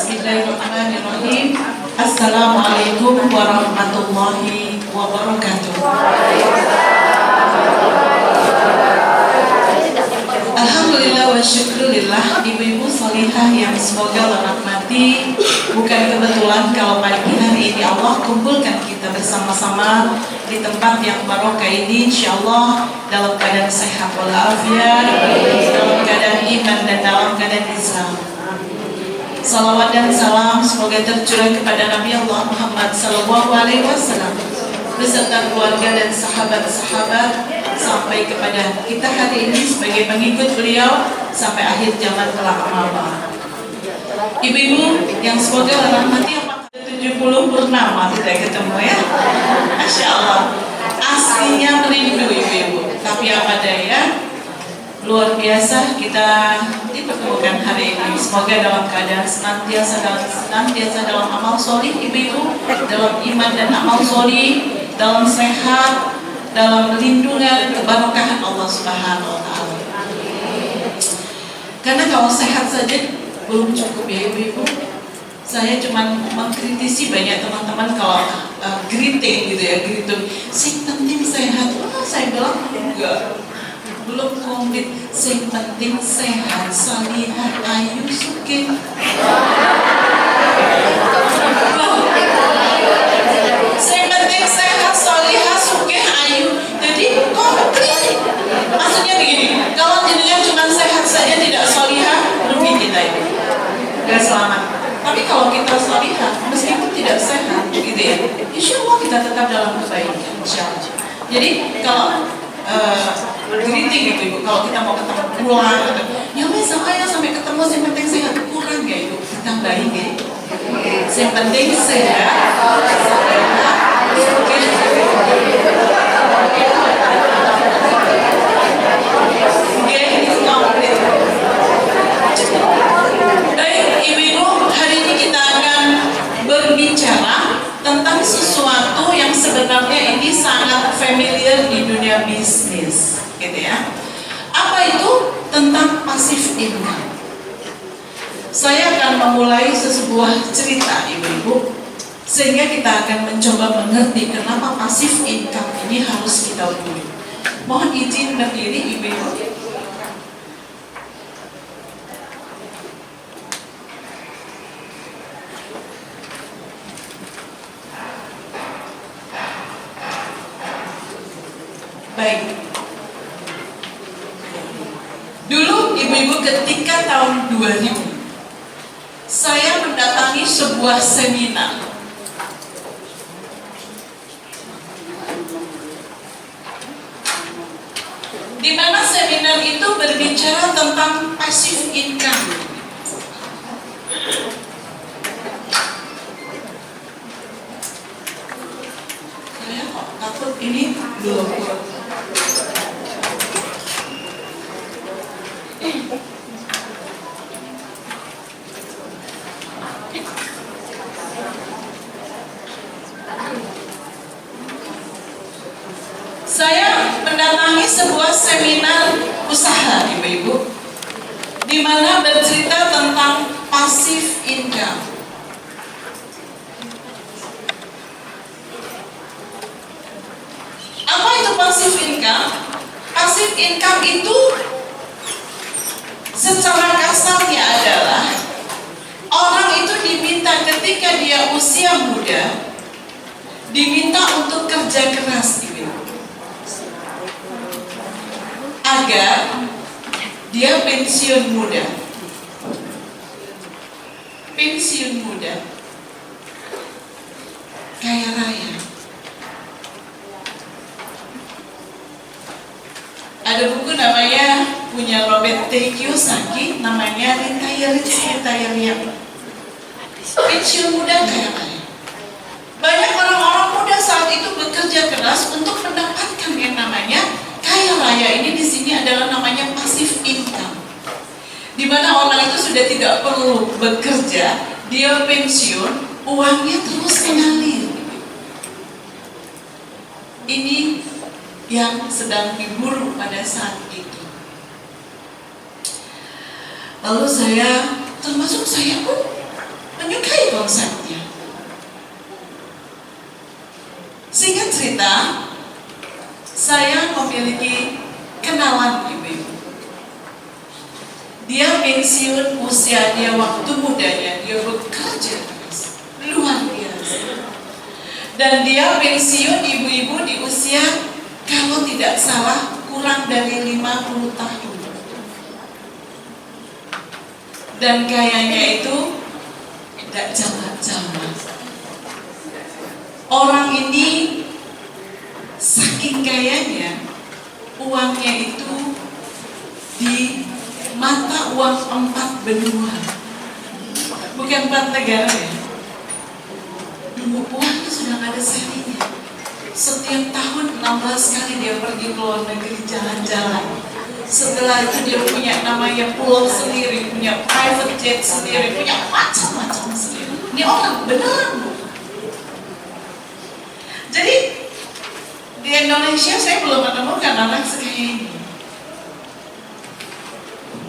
Bismillahirrahmanirrahim. Assalamualaikum warahmatullahi wabarakatuh. Alhamdulillah wa syukurillah, ibu-ibu salihah yang semoga Allah rahmati. Bukan kebetulan kalau pagi hari ini Allah kumpulkan kita bersama-sama di tempat yang barokah ini, insyaallah dalam keadaan sehat walafiat, dalam keadaan iman dan dalam keadaan Islam. Salawat dan salam semoga tercurah kepada Nabi Allah Muhammad SAW beserta keluarga dan sahabat-sahabat sampai kepada kita hari ini sebagai pengikut beliau sampai akhir zaman kelak amal. Ibu-ibu yang semoga rahmati, 70 purnama tidak ketemu ya, Masya Allah. Aslinya merindu ibu-ibu, tapi apa daya, luar biasa kita dipertemukan hari ini. Semoga dalam keadaan senantiasa dalam amal solih ibu-ibu, dalam iman dan amal solih, dalam sehat, dalam lindungan keberkahan Allah Subhanahu wa Ta'ala. Karena kalau sehat saja belum cukup ya ibu-ibu. Saya cuma mengkritisi banyak teman-teman kalau greeting gitu ya, greeting sing penting sehat. Saya bilang enggak, belum komplit. Sing penting sehat, salihah, ayu, sugih. Sing penting sehat, salihah, sugih, ayu. Jadi komplit. Maksudnya begini, kalau jenengan cuma sehat saja tidak salihah, rugi kita itu, gak selamat. Tapi kalau kita salihah, meskipun tidak sehat, gitu ya, insya Allah kita tetap dalam kebaikan, insya Allah. Jadi kalau greeting ibu-ibu, kalau kita mau ketemu pulang, ya wes saya sampai ketemu yang penting sehat, kurang ya ibu, tambahin ya. Yang penting sehat, salihah, berbicara tentang sesuatu yang sebenarnya ini sangat familiar di dunia bisnis, gitu ya. Apa itu? Tentang passive income. Saya akan memulai sebuah cerita ibu-ibu, sehingga kita akan mencoba mengerti kenapa passive income ini harus kita punya. Mohon izin berdiri ibu-ibu. Baik. Dulu ibu-ibu ketika tahun 2000 saya mendatangi sebuah seminar. Di mana seminar itu berbicara tentang passive income. Saya kok takut ini belum. Saya mendatangi sebuah seminar usaha ibu-ibu, di mana bercerita tentang passive income. Apa itu passive income? Passive income itu secara kasarnya adalah orang itu diminta ketika dia usia muda, diminta untuk kerja keras ibu, agar dia pensiun muda. Pensiun muda, kaya raya. Ada buku namanya punya Robert T. Kiyosaki, namanya Retire Young. Pensiun muda kaya raya. Banyak orang-orang muda saat itu bekerja keras untuk mendapatkan yang namanya kaya raya. Ini di sini adalah namanya passive income, di mana orang itu sudah tidak perlu bekerja, dia pensiun, uangnya terus mengalir. Ini yang sedang diburu pada saat itu. Lalu saya, termasuk saya pun konsepnya. Singkat cerita, saya memiliki kenalan ibu-ibu. Dia pensiun usia dia waktu mudanya, dia bekerja keras, luar biasa. Dan dia pensiun ibu-ibu di usia, kalau tidak salah, kurang dari 50 tahun. Dan kayaknya itu tidak jalan-jalan. Orang ini saking kayanya, uangnya itu di mata uang 4 benua, bukan 4 negara ya. Uangnya sudah nggak ada serinya. Setiap tahun 16 kali dia pergi ke luar negeri jalan-jalan. Setelah itu dia punya namanya pulau sendiri, punya private jet sendiri, punya macam-macam sendiri. Ini orang beneran bu. Jadi di Indonesia saya belum menemukan anak sekaya ini.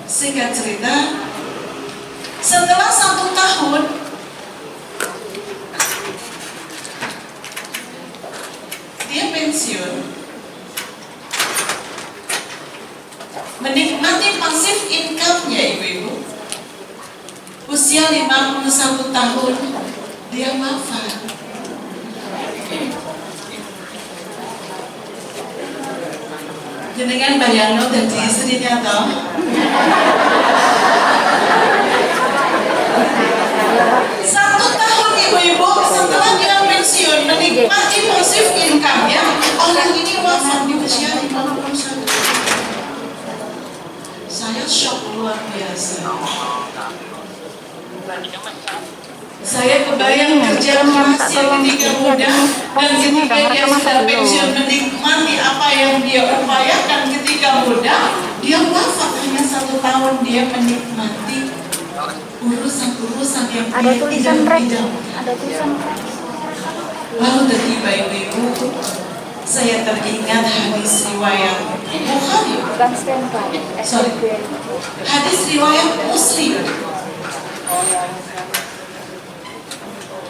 Singkat cerita, setelah 1 tahun dia pensiun, menikmati pasif income-nya ibu-ibu. Usia 51 tahun dia wafat. Jenengan bayangno dadi istrinya toh. Satu tahun ibu-ibu setelah dia pensiun menikmati pasif income-nya, orang ini wafat di usia 51. Saya shock luar biasa. Saya kebayang kerja kerasnya ketika muda, dan ketika dia sudah pensiun menikmati apa yang dia upayakan ketika muda, dia wafat hanya 1 tahun dia menikmati urusan-urusan yang ada tulisan rek, ada tulisan rek. Lalu tiba ibu-ibu, saya teringat hadis riwayat Bukhari. Sorry, hadis riwayat Muslim.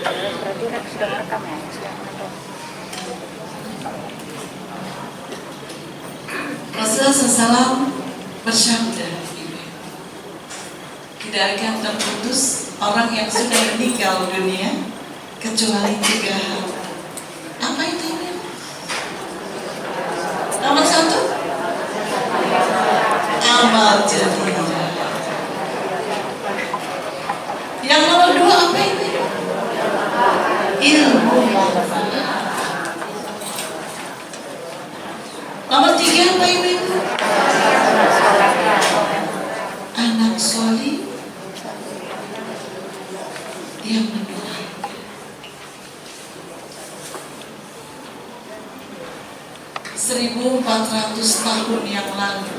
Berarti rek sudah merekam ya? Rasulullah SAW bersabda, tidak akan terputus orang yang sudah meninggal dunia kecuali 3 hal. Apa itu? Nomor 1, amal jariah. Yang nomor 2 apa itu? Ilmu manfaat. Nomor 3 apa ibu? Anak solih yang mendoakan. (1400 tahun yang lalu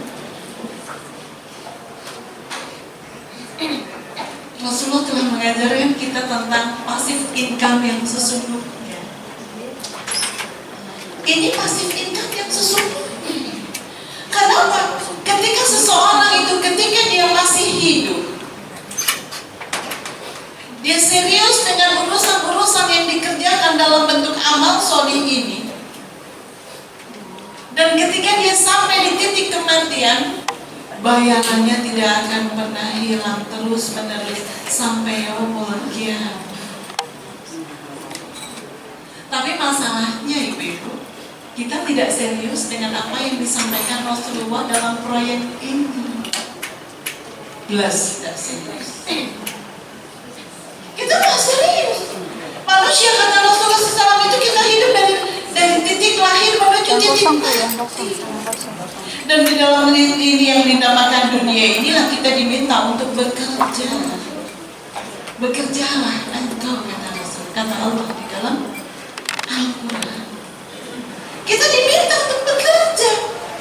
Rasulullah telah mengajarkan kita tentang pasif income yang sesungguhnya. Ini pasif income yang sesungguhnya. Kenapa? Ketika seseorang itu, ketika dia masih hidup, dia serius dengan urusan-urusan yang dikerjakan dalam bentuk amal solih ini, dan ketika dia sampai di titik kematian, bayangannya tidak akan pernah hilang terus menerus sampai yaumul qiyamah. Tapi masalahnya ibu-ibu, kita tidak serius dengan apa yang disampaikan Rasulullah dalam proyek ini. Jelas tidak serius. Kita nggak serius. Manusia kata Rasulullah SAW itu kita hidup dari titik lahir menuju titik mati. Dan di dalam ini yang dinamakan dunia inilah kita diminta untuk bekerja. Bekerjalah engkau, kata Allah di dalam Al-Quran. Kita diminta untuk bekerja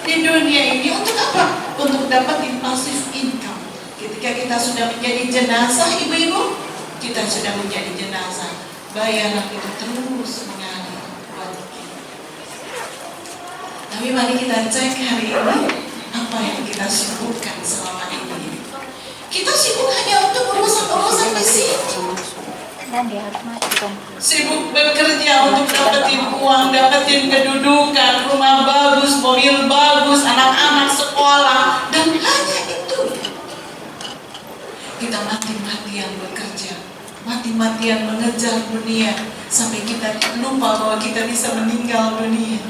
di dunia ini untuk apa? Untuk dapat passive income. Ketika kita sudah menjadi jenazah ibu-ibu, kita sudah menjadi jenazah, bayaran itu terus mengalir buat kita. Tapi mari kita cek hari ini apa yang kita sibukkan selama ini. Kita sibuk hanya untuk urusan-urusan di sini. Dan dia harus mati dong. Sibuk bekerja untuk dapetin uang, dapetin kedudukan, rumah bagus, mobil bagus, anak-anak sekolah, dan hanya itu. Kita mati-matian bekerja, mati-matian mengejar dunia, sampai kita lupa bahwa kita bisa meninggal dunia.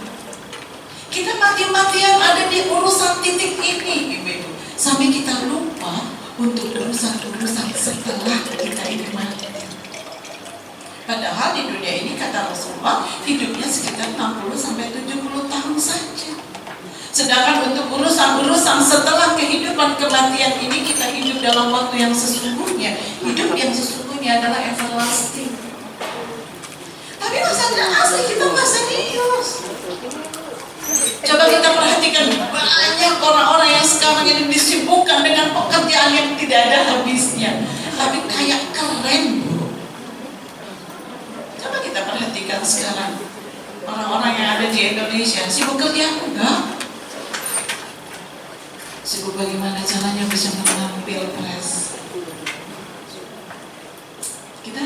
Kita mati-matian ada di urusan titik ini, ibu-ibu, sampai kita lupa untuk urusan-urusan setelah kita ini mati. Padahal di dunia ini kata Rasulullah hidupnya sekitar 60-70 tahun saja. Sedangkan untuk urusan-urusan setelah kehidupan kematian ini kita hidup dalam waktu yang sesungguhnya. Hidup yang sesungguhnya adalah everlasting. Tapi masalah asli kita nggak serius. Coba kita perhatikan banyak orang-orang yang sekarang ini disibukkan dengan pekerjaan yang tidak ada habisnya, tapi kayak keren, Bu. Coba kita perhatikan sekarang orang-orang yang ada di Indonesia sibuk kerja enggak? Sibuk bagaimana caranya bisa menang pilpres. Kita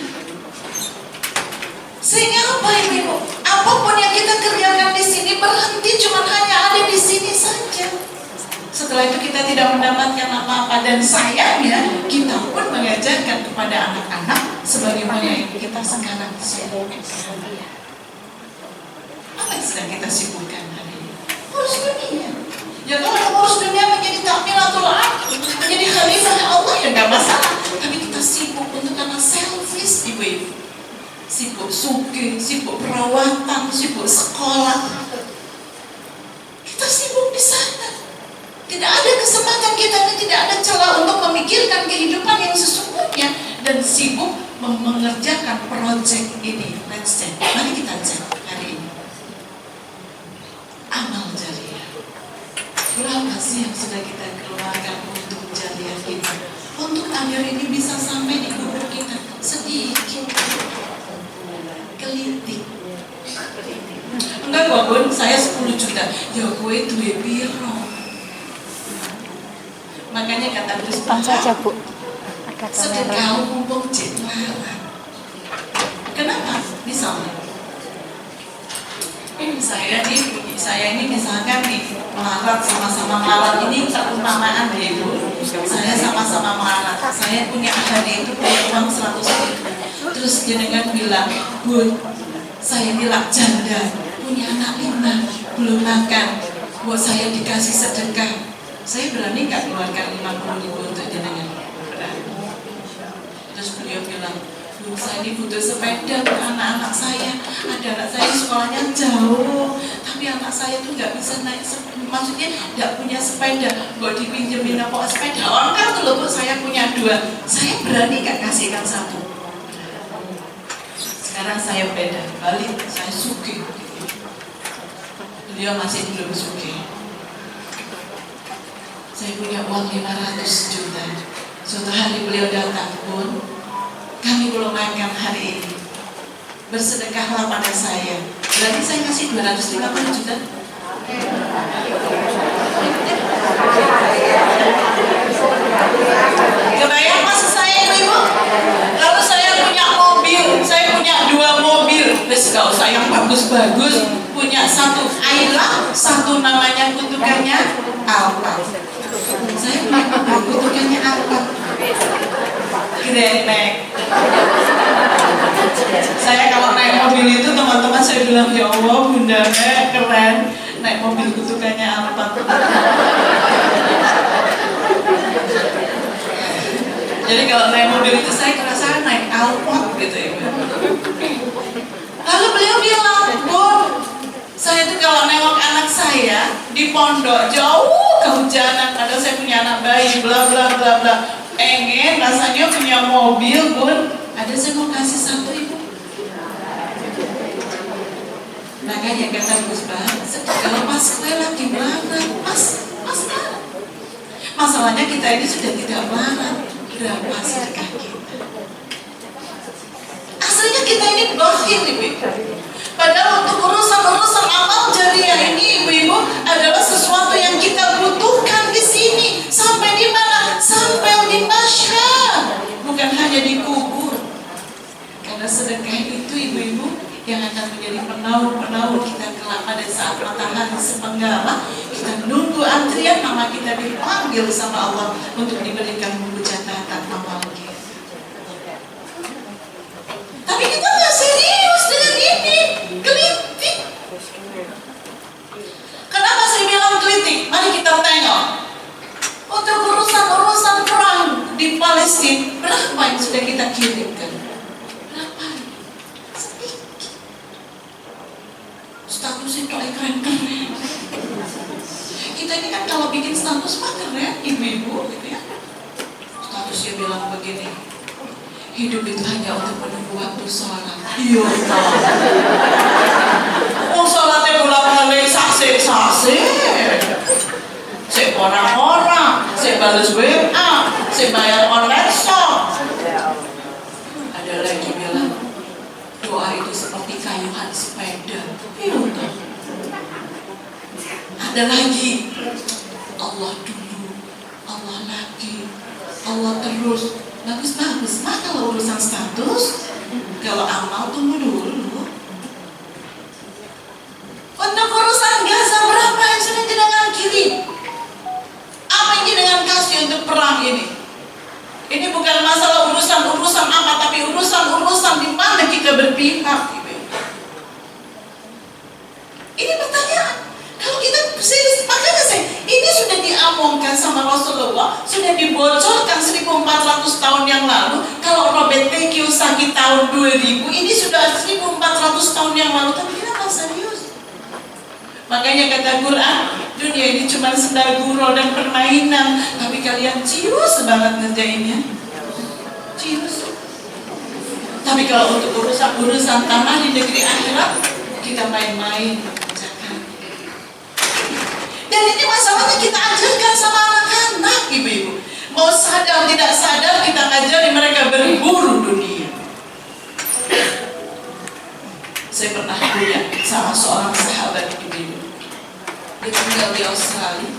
sehingga apa ibu? Apapun yang kita kerjakan di sini berhenti cuma hanya ada di sini saja. Setelah itu kita tidak mendapatkan apa-apa, dan sayangnya kita pun mengajarkan kepada anak-anak sebagaimana yang kita sekarang sibukkan. Apa yang sedang kita sibukkan hari ini? Urus dunia. Ya kalau urus dunia menjadi takmiratul akil, menjadi khalifah Allah ya nggak masalah. Tapi kita sibuk untuk karena selfish, ibu-ibu. Sibuk suki, sibuk perawatan, sibuk sekolah. Kita sibuk di sana. Tidak ada kesempatan kita, tidak ada celah untuk memikirkan kehidupan yang sesungguhnya, dan sibuk mengerjakan proyek ini. Let's check. Mari kita cek hari ini. Amal jariah. Berapa sih yang sudah kita keluarkan untuk jariah kita? Untuk agar ini bisa sampai di kubur kita. Sedikit. Kelitik. Enggak kok Bun, saya 10 juta. Ya gue duwe piro. Makanya kata Gus Depan saja Bu. Ada sedekah kamera. mumpung jin larang. Kenapa? Misalnya saya ini misalkan nih melarat, sama-sama melarat, ini perumpamaan ya Ibu. Saya sama-sama melarat. Saya punya ahadi itu punya uang 100 ribu. Terus jenengan bilang, Bun, saya bilang janda, punya anak 5, belum makan, buat saya dikasih sedekah. Saya berani nggak keluarkan 50 ribu untuk jenengan? Berani. Terus beliau bilang, Bu, saya ini butuh sepeda untuk anak-anak saya. Ada anak saya sekolahnya jauh, tapi anak saya tuh nggak bisa naik, maksudnya nggak punya sepeda. Buat dipinjemin apa sepeda? Orang kan tuh Bu, saya punya 2. Saya berani nggak kasihkan 1. Sekarang saya beda, balik, saya sugih. Beliau masih belum sugih. Saya punya uang 500 juta. Suatu hari beliau datang, Bun, kami belum makan hari ini. Bersedekahlah pada saya. Berarti saya ngasih 250 juta. Kebayang maksud saya ibu? Lalu saya punya mobil, saya punya 2 mobil. Terus gak usah yang bagus-bagus. Punya 1 Ayla, 1 namanya kutukannya Alphard. Saya punya kutukannya Alphard. Grenek. Saya kalau naik mobil itu teman-teman saya bilang, ya Allah bunda keren, naik mobil kutukannya Alphard. Jadi kalau naik mobil itu saya kerasa naik Alphard gitu ya. Lalu beliau bilang, Bun, saya tuh kalau nengok anak saya di pondok jauh kehujanan, padahal saya punya anak bayi, bla bla bla bla. Pengen rasanya punya mobil, Bun. Ada saya mau kasih 1 ibu. Makanya kata Gus Bang, kalau pas saya lagi melarat, mas. Masalahnya kita ini sudah tidak melarat. Berapa sedekah kita? Aslinya kita ini bakhil, ibu. Padahal untuk urusan amal jariah ini, ibu-ibu, adalah sesuatu yang kita butuhkan di sini. Sampai di mana? Sampai di masyhad. Bukan hanya di kubur. Karena yang akan menjadi penaur kita kelak pada saat matahari sepenggalah. Kita nunggu antrian, nama kita dipanggil sama Allah untuk diberikan buku catatan amal kita. Tapi kita nggak serius dengan ini, gelitik. Kenapa saya bilang gelitik? Mari kita tengok. Untuk urusan perang di Palestina, berapa yang sudah kita kirimkan? Berapa? Sedikit. Status itu keren-keren. Kita ini kan kalau bikin status mah keren, ibu-ibu gitu ya. Statusnya bilang begini, hidup itu hanya untuk menunggu waktu sholat. Iya, mau sholatnya bolak-balik sase-sase. Saya orang-orang, saya balas WA, saya bayar online shop. Ada lagi bilang, doa itu seperti kayuhan sepeda. Iya, ada lagi, Allah dulu, Allah lagi, Allah terus. Bagus-bagus, mah kalau urusan status, kalau amal tunggu dulu. Untuk urusan Gaza, berapa yang sudah jenengan kirim? Apa yang jenengan kasih untuk perang ini? Ini bukan masalah urusan apa, tapi urusan di mana kita berpihak. Ini pertanyaan. Kalau kita serius, makanya ini sudah diomongkan sama Rasulullah, sudah dibocorkan 1400 tahun yang lalu. Kalau Robert T. Kiyosaki tahun 2000, ini sudah 1400 tahun yang lalu, tapi kita nggak serius. Makanya kata Quran, dunia ini cuma sendal gurau dan permainan, tapi kalian cius banget ngerjainnya. Cius. Tapi kalau untuk urusan tanah di negeri akhirat, kita main-main. Dan ini masalahnya kita ajarkan sama anak-anak, ibu-ibu. Mau sadar tidak sadar, kita ngajari mereka berburu dunia. Saya pernah kuliah sama seorang sahabat, ibu-ibu. Dia tinggal di Australia.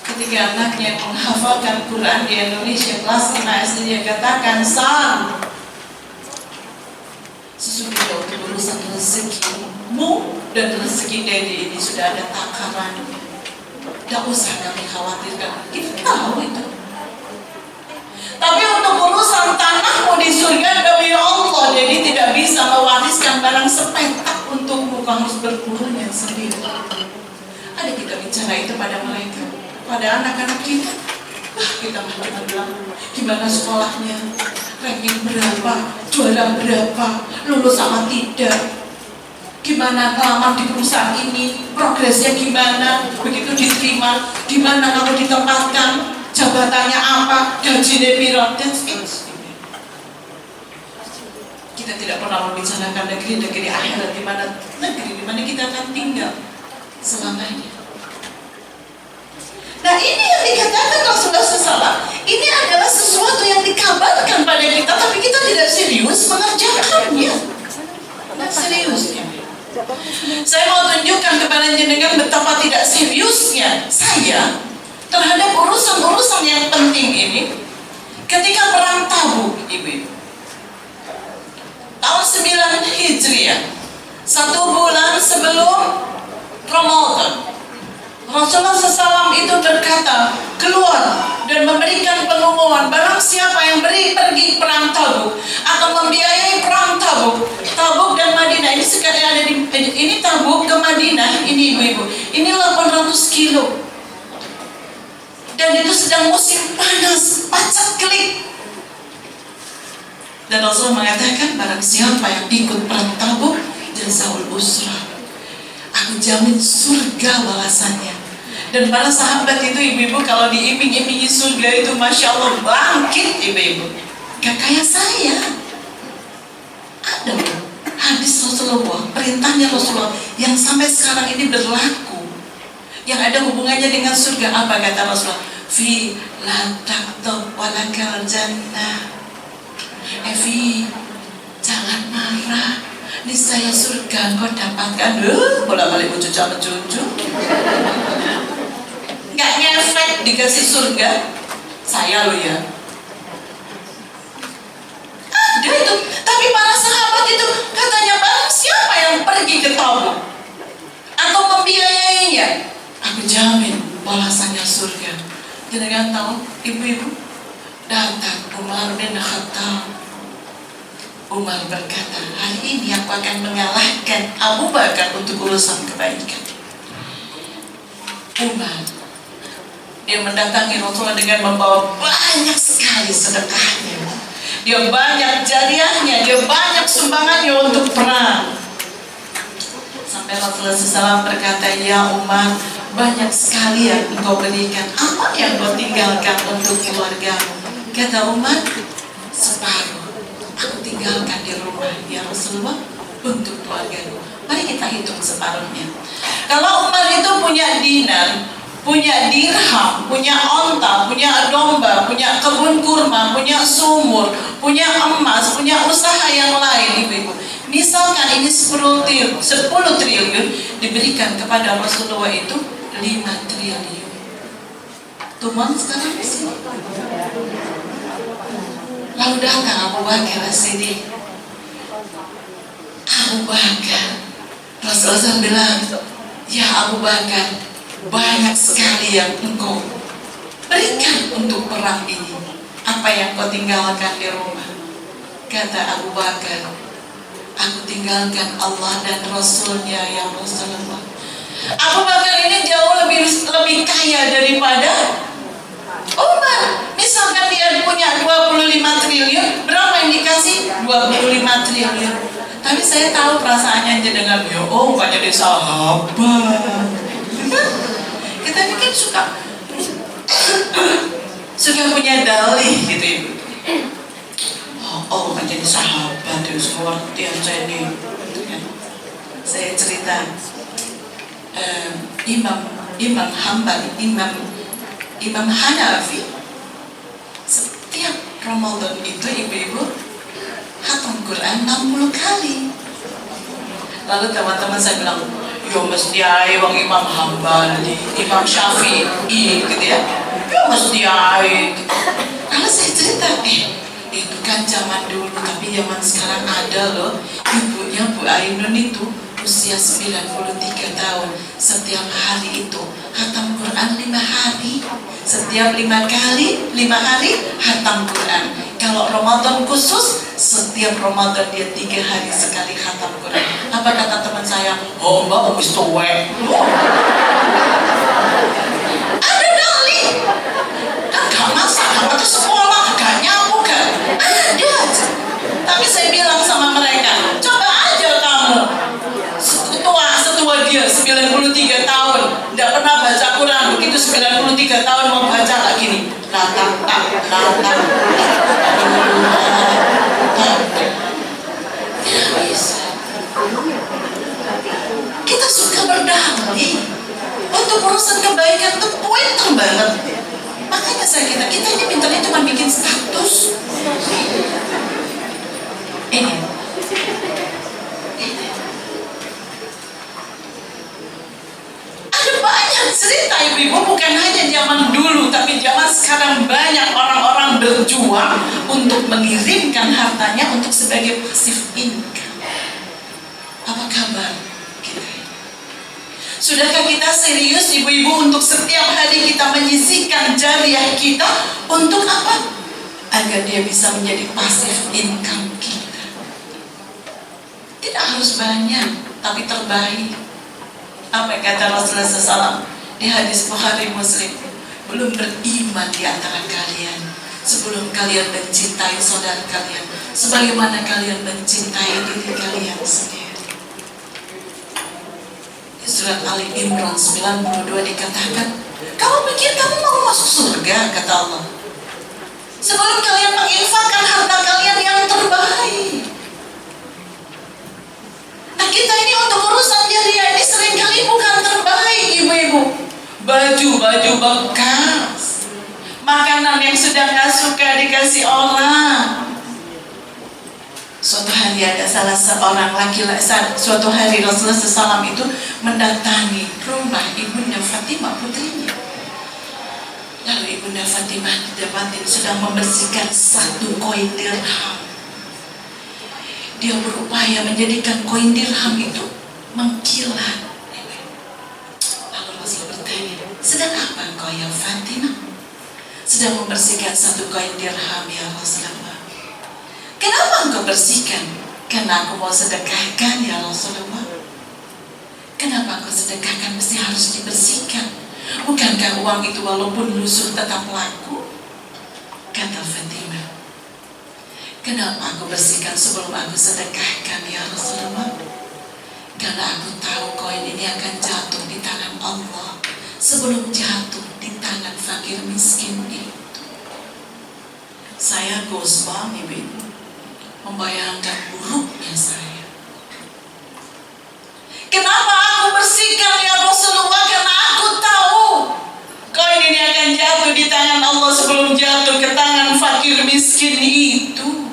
Ketika anaknya menghafalkan Quran di Indonesia kelas 5 SD, dia katakan, "San, sesungguhnya untuk urusan rezekimu dan rezeki Dedi ini sudah ada takarannya. Tidak usah kami khawatirkan. Kita tahu itu. Tapi untuk urusan tanahmu di surga demi Allah, Dedi tidak bisa mewariskan barang sepetak untukmu. Kau harus berburunya sendiri." Ada kita bicara itu pada mereka, pada anak-anak kita. Kita cuma bilang, gimana sekolahnya, ranking berapa, juara berapa, lulus sama tidak. Gimana kelamar di perusahaan ini, progresnya gimana, begitu diterima, di mana kamu ditempatkan, jabatannya apa, gajinya piro, that's it. Kita tidak pernah membicarakan negeri akhirat, di mana kita akan tinggal selamanya. Nah, ini yang dikatakan Rasulullah SAW, ini adalah sesuatu yang dikabarkan pada kita, tapi kita tidak serius mengerjakannya. Seriusnya. Saya mau tunjukkan kepada jenengan betapa tidak seriusnya saya terhadap urusan-urusan yang penting ini. Ketika perang Tabuk, ibu-ibu, tahun 9 Hijriah, 1 bulan sebelum Ramadan, Rasulullah SAW itu berkata, keluar dan memberikan pengumuman, barang siapa yang pergi perang Tabuk akan membiayai perang Tabuk. Tabuk dan Madinah ini sekarang ada ini Tabuk ke Madinah, ini ibu-ibu, ini 800 kilo. Dan itu sedang musim panas, paceklik. Dan Rasulullah mengatakan, barang siapa yang ikut perang Tabuk, jazaul usrah, aku jamin surga balasannya. Dan para sahabat itu, ibu-ibu, kalau diiming-imingi surga itu, Masya Allah, bangkit, ibu-ibu. Gak kayak saya. Ada hadis Rasulullah, perintahnya Rasulullah yang sampai sekarang ini berlaku, yang ada hubungannya dengan surga. Apa kata Rasulullah? Fi la taqtab walakal jannah. Fi, jangan marah, niscaya surga kau dapatkan. Bolak-balik cucu-cucu, nggak ngefek dikasih surga. Saya loh ya, ada itu. Tapi para sahabat itu katanya, tabung atau membiayainya, aku jamin balasannya surga. Jangan tahu, ibu-ibu, datang Umar bin Khattab. Umar berkata, hari ini aku akan mengalahkan Abu Bakar untuk urusan kebaikan. Umar, dia mendatangi Rasulullah dengan membawa banyak sekali sedekahnya. Dia banyak jariahnya, dia banyak sumbangannya untuk perang. Sampai Rasulullah SAW berkata, ya Umar, banyak sekali yang engkau berikan. Apa yang kau tinggalkan untuk keluargamu? Kata Umar, separuh aku tinggalkan di rumah, ya Rasulullah, untuk keluargamu. Mari kita hitung separuhnya. Kalau Umar itu punya dinar, punya dirham, punya onta, punya domba, punya kebun kurma, punya sumur, punya emas, punya usaha yang lain, ibu-ibu. Misalkan ini 10 triliun diberikan kepada Rasulullah itu 5 triliun. Tuman sekarang di sini. Lalu datang Abu Bakar As-Siddiq. Abu Bakar, Rasulullah bilang, ya Abu Bakar, banyak sekali yang engkau berikan untuk perang ini. Apa yang kau tinggalkan di rumah? Kata Abu Bakar, aku tinggalkan Allah dan Rasulnya, ya Rasulullah. Abu Bakar ini jauh lebih kaya daripada Umar. Misalkan dia punya 25 triliun, berapa yang dikasih? 25 triliun. Tapi saya tahu perasaannya aja dengan, ya oh bukannya dia sahabat. Kita ini kan suka punya dalih gitu, ibu. Oh menjadi sahabat itu pengertian saya ini. Saya cerita Imam Hanafi setiap Ramadan itu ibu-ibu khatam Quran 60 kali. Lalu teman-teman saya bilang, yo mesti ae wong Imam Hambali, Imam Syafi'i gitu ya. Yo mesti ae. Lalu saya cerita, itu kan zaman dulu, tapi zaman sekarang ada loh ibunya Bu Ainun itu usia 93 tahun. Setiap hari itu khatam Quran 5 hari. Setiap 5 hari khatam Quran. Kalau Ramadan khusus, setiap Ramadan dia 3 hari sekali khatam Quran. Apa kata teman saya? Oh mbak, habis tuwek. Ada dalih. Kan gak masalah, itu sekolah, gak nyambung kan? Ada. Tapi saya bilang sama mereka, coba aja kamu setua dia 93 tahun tidak pernah baca Quran, begitu 93 tahun mau baca lagi gini, tidak bisa. Kita suka berdalih untuk urusan kebaikan itu pointer banget. Makanya kita ini pintarnya cuma bikin status. Ini ada banyak cerita ibu-ibu, bukan hanya zaman dulu, tapi zaman sekarang banyak orang-orang berjuang untuk mengirimkan hartanya untuk sebagai passive income. Apa kabar kita? Sudahkah kita serius ibu-ibu untuk setiap hari kita menyisihkan jariah kita untuk apa? Agar dia bisa menjadi passive income kita. Tidak harus banyak, tapi terbaik. Apa yang kata Rasulullah SAW di hadis Bukhari Muslim? Belum beriman di antara kalian sebelum kalian mencintai saudara kalian sebagaimana kalian mencintai diri kalian sendiri. Di surat Ali Imran 92 dikatakan, kamu pikir kamu mau masuk surga, kata Allah, sebelum kalian menginfakkan harta kalian yang terbaik. Nah kita ini untuk urusan jariah ini seringkali bukan terbaik, ibu-ibu. Baju bekas, makanan yang sudah gak suka dikasih orang. Suatu hari ada salah seorang laki-laki, suatu hari Rasulullah SAW itu mendatangi rumah ibunda Fatimah putrinya. Lalu ibunda Fatimah didapatin sedang membersihkan 1 koin dirham. Dia berupaya menjadikan koin dirham itu mengkilat. Lalu Rasul bertanya, sedang apa engkau ya Fatimah? Sedang membersihkan satu koin dirham ya Rasulullah. Kenapa engkau bersihkan? Karena aku mau sedekahkan ya Rasulullah. Kenapa engkau sedekahkan mesti harus dibersihkan? Bukankah uang itu walaupun lusuh tetap laku? Kata Fatimah, kenapa aku bersihkan sebelum aku sedekahkan ya Rasulullah? Karena aku tahu koin ini akan jatuh di tangan Allah sebelum jatuh di tangan fakir miskin itu. Saya goosebumps ibu, membayangkan buruknya saya. Kenapa aku bersihkan ya Rasulullah? Karena aku tahu koin ini akan jatuh di tangan Allah sebelum jatuh ke tangan fakir miskin itu.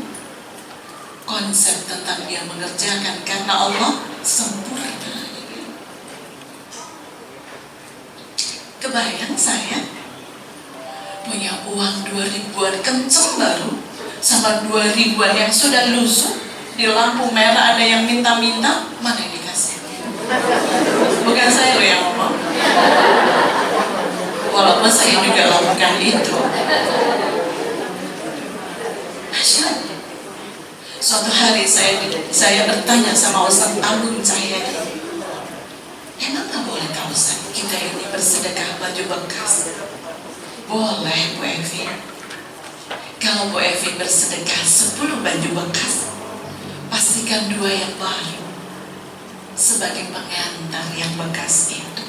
Konsep tentang dia mengerjakan karena Allah sempurna. Kebayang saya punya uang 2.000-an kenceng baru sama 2.000-an yang sudah lusuh, di lampu merah ada yang minta-minta, mana yang dikasih? Bukan saya loh yang ngomong, walaupun saya juga lakukan itu. Masya Allah. Suatu hari saya bertanya sama Ustaz Agung Cahyadi, emang gak boleh tak Ustaz kita ini bersedekah baju bekas? Boleh Bu Evi. Kalau Bu Evi bersedekah 10 baju bekas, pastikan 2 yang baru sebagai pengantar yang bekas itu.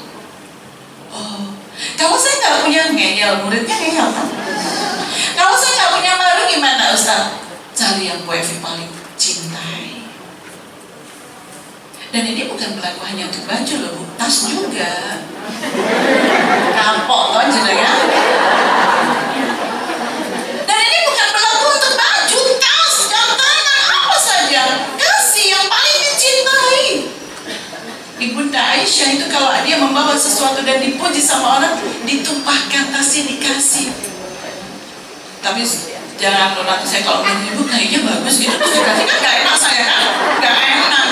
Oh, kalau saya nggak punya ngeyel, muridnya ngeyel kan? Kalau saya nggak punya baru gimana Ustaz? Cari yang Bu Evi paling cintai. Dan ini bukan berlaku hanya untuk baju loh Bu, tas juga. Kapok toh jenengan. Dan ini bukan berlaku untuk baju, tas, jam tangan, apa saja. Kasih yang paling dicintai. Ibunda Aisyah itu kalau dia membawa sesuatu dan dipuji sama orang, ditumpahkan tasnya dikasih. Tapi jangan lo nanti saya kalau bilang ibu kayaknya bagus gitu terus dikasih, kan gak enak saya kan, gak enak.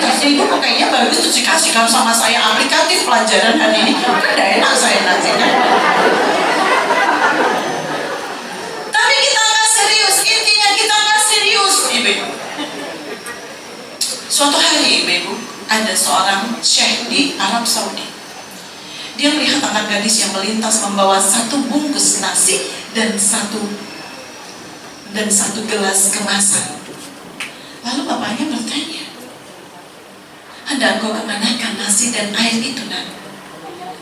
Tasnya ibu kayaknya bagus terus dikasih kan sama saya, aplikatif pelajaran hari ini, kan gak enak saya nanti kan. Tapi kita gak serius, intinya kita gak serius ibu. Suatu hari ibu, ada seorang syekh di Arab Saudi. Dia melihat anak gadis yang melintas membawa 1 bungkus nasi dan satu gelas kemasan. Lalu bapaknya bertanya, hendak kau kemanakan nasi dan air itu nak?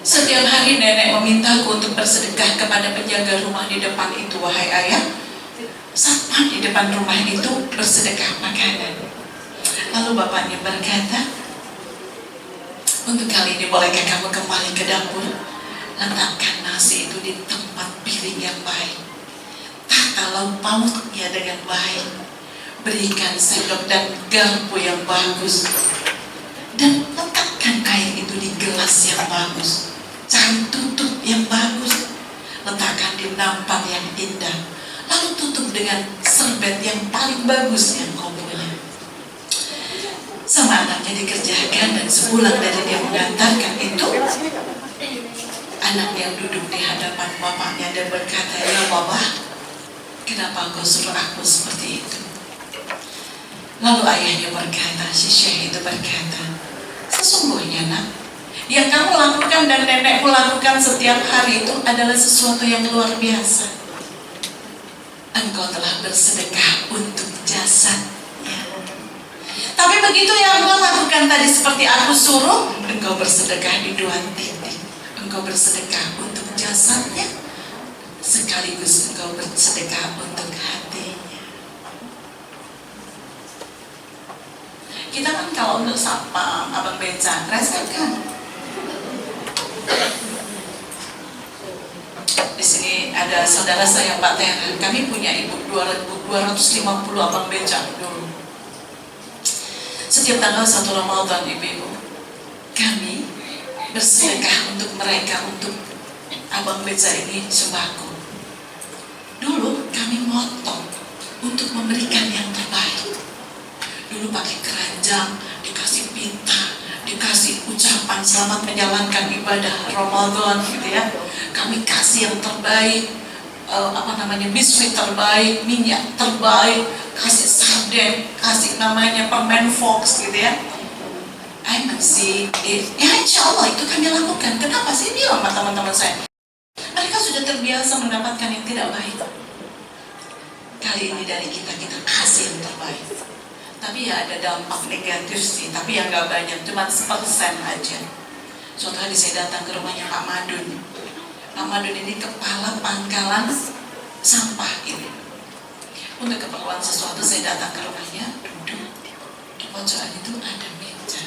Setiap hari nenek memintaku untuk bersedekah kepada penjaga rumah di depan itu, wahai ayah. Satpam di depan rumah itu bersedekah makanan. Lalu bapaknya berkata, untuk kali ini bolehkah kamu kembali ke dapur? Letakkan nasi itu di tempat piring yang baik, tata lauk pauknya dengan baik, berikan sendok dan garpu yang bagus, dan letakkan air itu di gelas yang bagus, cari tutup yang bagus, letakkan di nampan yang indah, lalu tutup dengan serbet yang paling bagus yang kau punya. Sama anaknya dikerjakan, dan sepulang dari dia mengantarkan itu, anak yang duduk di hadapan bapaknya dan berkata, ya Bapak, kenapa engkau suruh aku seperti itu? Lalu ayahnya berkata, si syekh itu berkata, sesungguhnya nak, yang kamu lakukan dan nenekmu lakukan setiap hari itu adalah sesuatu yang luar biasa. Engkau telah bersedekah untuk jasadnya. Tapi begitu yang engkau lakukan tadi seperti aku suruh, engkau bersedekah di 2 titik. Engkau bersedekah untuk jasadnya, sekaligus engkau bersedekah untuk hatinya. Kita kan kalau untuk satpam, abang beca, resep kan? Di sini ada saudara saya Pak Teran, kami punya ibu 250 abang beca dulu. Setiap tanggal 1 Ramadan ibu-ibu, kami bersedekah untuk mereka, untuk abang beca ini sembako. Dulu kami motong untuk memberikan yang terbaik. Dulu pakai keranjang, dikasih pita, dikasih ucapan selamat menjalankan ibadah Ramadan gitu ya. Kami kasih yang terbaik, biskuit terbaik, minyak terbaik, kasih sarden, kasih namanya permen Fox gitu ya. Ya insya Allah itu kami lakukan. Kenapa sih? Bilang sama teman-teman saya, mereka sudah terbiasa mendapatkan yang tidak baik. Kali ini dari kita kasih yang terbaik. Tapi ya ada dampak negatif sih, tapi yang gak banyak, cuma 1% aja. Suatu hari saya datang ke rumahnya Pak Madun. Pak Madun ini kepala pangkalan sampah ini. Untuk keperluan sesuatu saya datang ke rumahnya, duduk di pojokan itu ada meja.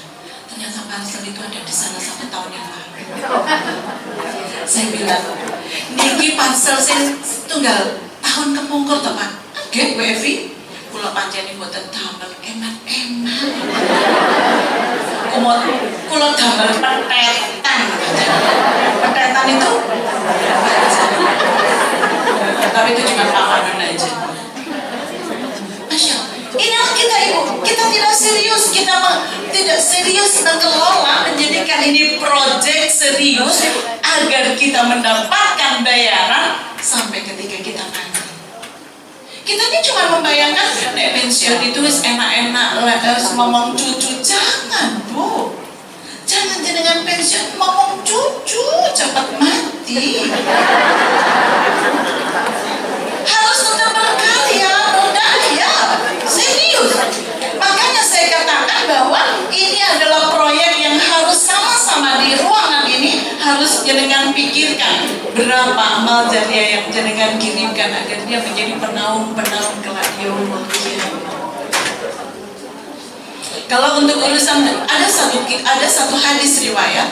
Ternyata parsel itu ada di sana sampai tahun yang lalu. Saya bilang, niki parsel saya tunggal tahun kepungkur toh Pak. Oke, Bu Evi, kula panjani boten damel emat-emat. Kula damel petetan. Petetan itu, tapi itu cuma Pak Madun aja. Masya Allah. Inilah kita Ibu, kita tidak serius, tidak serius mengelola, menjadikan ini proyek serius agar kita mendapatkan bayaran sampai ketika kita mati. Kita ini cuma membayangkan nek pensiun itu enak-enak ngomong cucu. Jangan Bu, jangan dengan pensiun ngomong cucu cepat mati. Harus tetap berkarya, berdaya, serius. Makanya saya katakan bahwa ini adalah proyek yang harus sama-sama di ruangan ini harus jenengan pikirkan berapa amal jariah yang jenengan kirimkan agar dia menjadi penaung-penaung kelak yaumul qiyamah. Kalau untuk urusan ada satu hadis riwayat,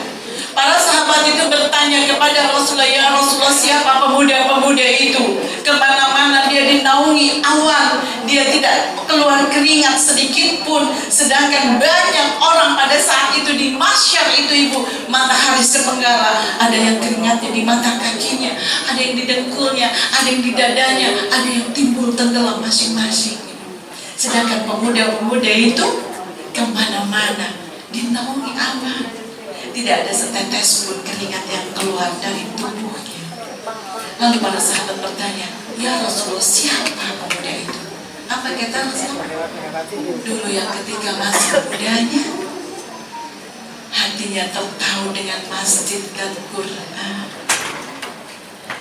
para sahabat itu bertanya kepada Rasulullah, ya Rasulullah, siapa pemuda-pemuda itu? Kemana-mana dia dinaungi awan, dia tidak keluar keringat sedikit pun. Sedangkan banyak orang pada saat itu di mahsyar itu Ibu, matahari sepenggala, ada yang keringatnya di mata kakinya, ada yang di dengkulnya, ada yang di dadanya, ada yang timbul tenggelam masing-masing. Sedangkan pemuda-pemuda itu kemana-mana dinaungi awan, tidak ada setetes pun keringat yang keluar dari tubuhnya. Lalu para sahabat bertanya, ya Rasulullah, siapa pemuda itu? Apa kata Rasulullah? Dulu yang ketika masih mudanya, hatinya tertahu dengan masjid dan Quran.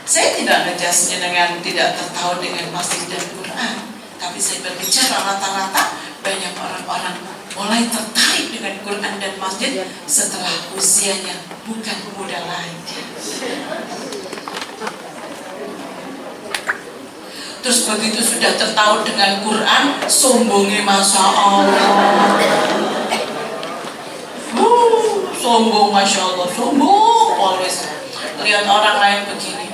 Saya tidak ngejasnya dengan tidak tertahu dengan masjid dan Quran, tapi saya berbicara rata-rata banyak orang-orang mulai tertarik dengan Quran dan masjid setelah usianya bukan muda lagi. Terus begitu sudah tertahu dengan Quran, sombongnya Masya Allah. Sombong Masya Allah, sombong always. Lihat orang lain begini.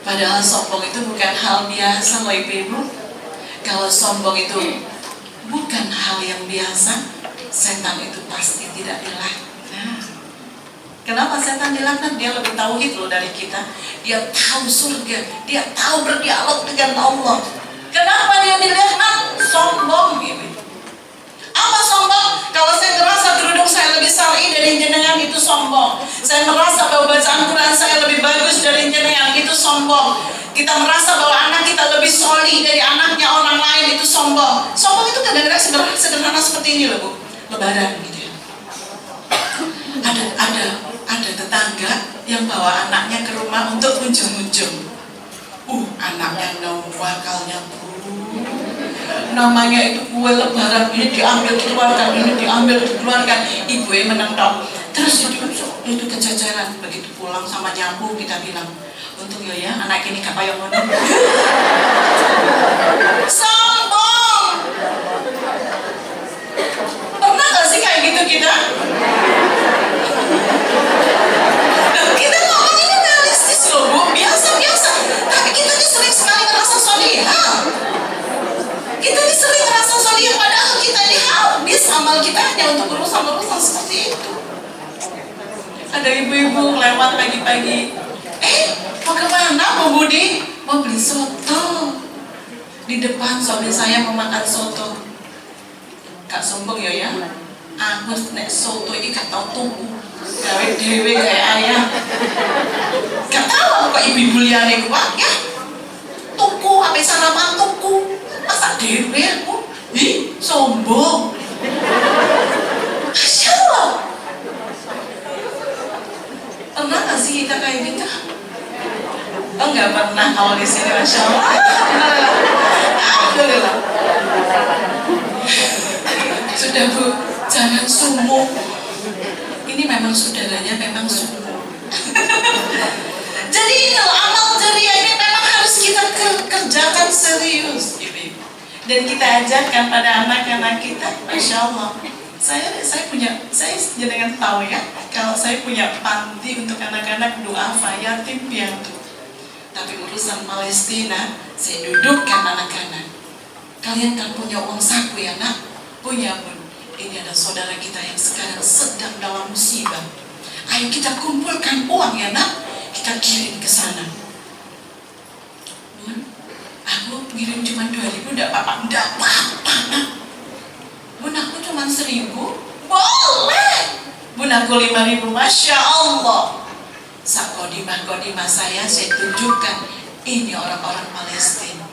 Padahal sombong itu bukan hal biasa loh Ibu. Kalau sombong itu bukan hal yang biasa, setan itu pasti tidak dilaknat. Kenapa setan dilaknat? Dia lebih tauhid loh dari kita. Dia tahu surga, dia tahu berdialog dengan Allah. Kenapa dia dilaknat? Sombong ini. Apa sombong? Kalau saya merasa kerudung saya lebih syar'i dari jenengan, itu sombong. Saya merasa bahwa bacaan Quran saya lebih bagus dari jenengan, itu sombong. Kita merasa bahwa anak kita lebih solih dari anaknya orang lain, itu sombong. Sombong itu kadang-kadang sederhana seperti ini loh Bu. Lebaran gitu ya. Ada tetangga yang bawa anaknya ke rumah untuk unjung-unjung. Anaknya wakalnya namanya itu kue lebaran, ini diambil dikeluarkan, ini diambil dikeluarkan. Ibu yang menentok. Terus itu kececeran. Begitu pulang sama nyapu kita bilang, untung ya anak ini gak payah ngono. Sombong. Pernah gak sih kayak gitu kita? Kita ngomong ini realistis loh Bu, biasa-biasa. Tapi kita ini sering sekali merasa solihah. Kita ini sering merasa solihah, padahal kita ini habis amal kita hanya untuk urusan-urusan seperti itu. Ada ibu-ibu lewat pagi-pagi, mau kemana Bu Budi? Mau beli soto. Di depan suami saya memakan soto. Gak sombong ya. Aku nek soto ini gak tau tuku. Gawe dewe kayak ayam. Gak tau kok ibu liane kuat ya. Tuku, apa sarapan tuku. Masa dewe aku? Ih, sombong. Masya Allah. Pernah gak sih kita kayak gitu? Oh nggak pernah kalau di sini, Masya Allah. Alhamdulillah. Sudah Bu, jangan sumuk. Ini memang saudaranya memang sumuk. Jadi ini loh, amal jariah ini memang harus kita kerjakan serius, Ibu. Dan kita ajarkan pada anak-anak kita, Masya Allah. Saya jangan tahu ya, kalau saya punya panti untuk anak-anak duafa yatim piatu. Tapi urusan Palestina, saya dudukkan anak-anak. Kalian kan punya uang saku ya nak? Punya Bun. Ini ada saudara kita yang sekarang sedang dalam musibah. Ayo kita kumpulkan uang ya nak, kita kirim ke sana. Bun, aku kirim cuma 2.000, enggak apa-apa. Enggak apa-apa nak. Bun, aku cuma 1.000. Boleh. Bun, aku 5.000. Masya Allah. Sakodimah saya tunjukkan. Ini orang-orang Palestina.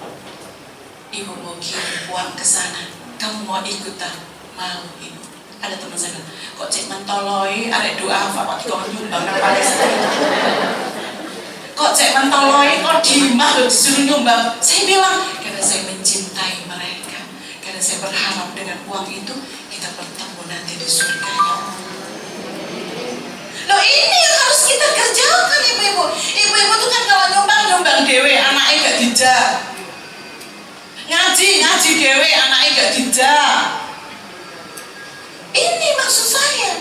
Ibu mau kirim uang ke sana. Kamu mau ikut tak? Mau ibu. Ada teman saya bilang, kok cek mentoloi, ada doa apa kok nyumbang ke Palestina. Kok cek mentoloi, kok dimah disuruh nyumbang. Saya bilang, karena saya mencintai mereka. Karena saya berharap dengan uang itu kita bertemu nanti di surga. Loh ini yang harus kita kerjakan ibu-ibu. Ibu-ibu tuh kan kalau nyumbang dewe, anaknya gak dijak. Ngaji dewe, anaknya gak dijak. Ini maksud saya.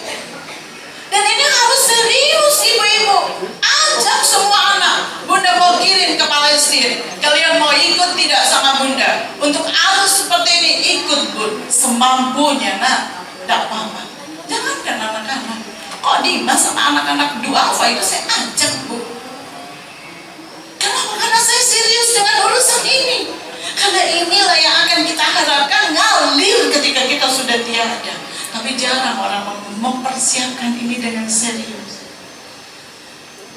Dan ini harus serius ibu-ibu. Ajak semua anak. Bunda mau kirim ke Palestina. Kalian mau ikut tidak sama bunda? Untuk arus seperti ini ikut Bun. Semampunya nak. Tidak apa-apa. Jangankan anak-anak. Kok Dimas sama anak-anak duafa itu saya ajak Bu. Kenapa? Karena saya serius dengan urusan ini. Karena inilah yang akan kita harapkan ngalir ketika kita sudah tiada. Tapi jarang orang mempersiapkan ini dengan serius.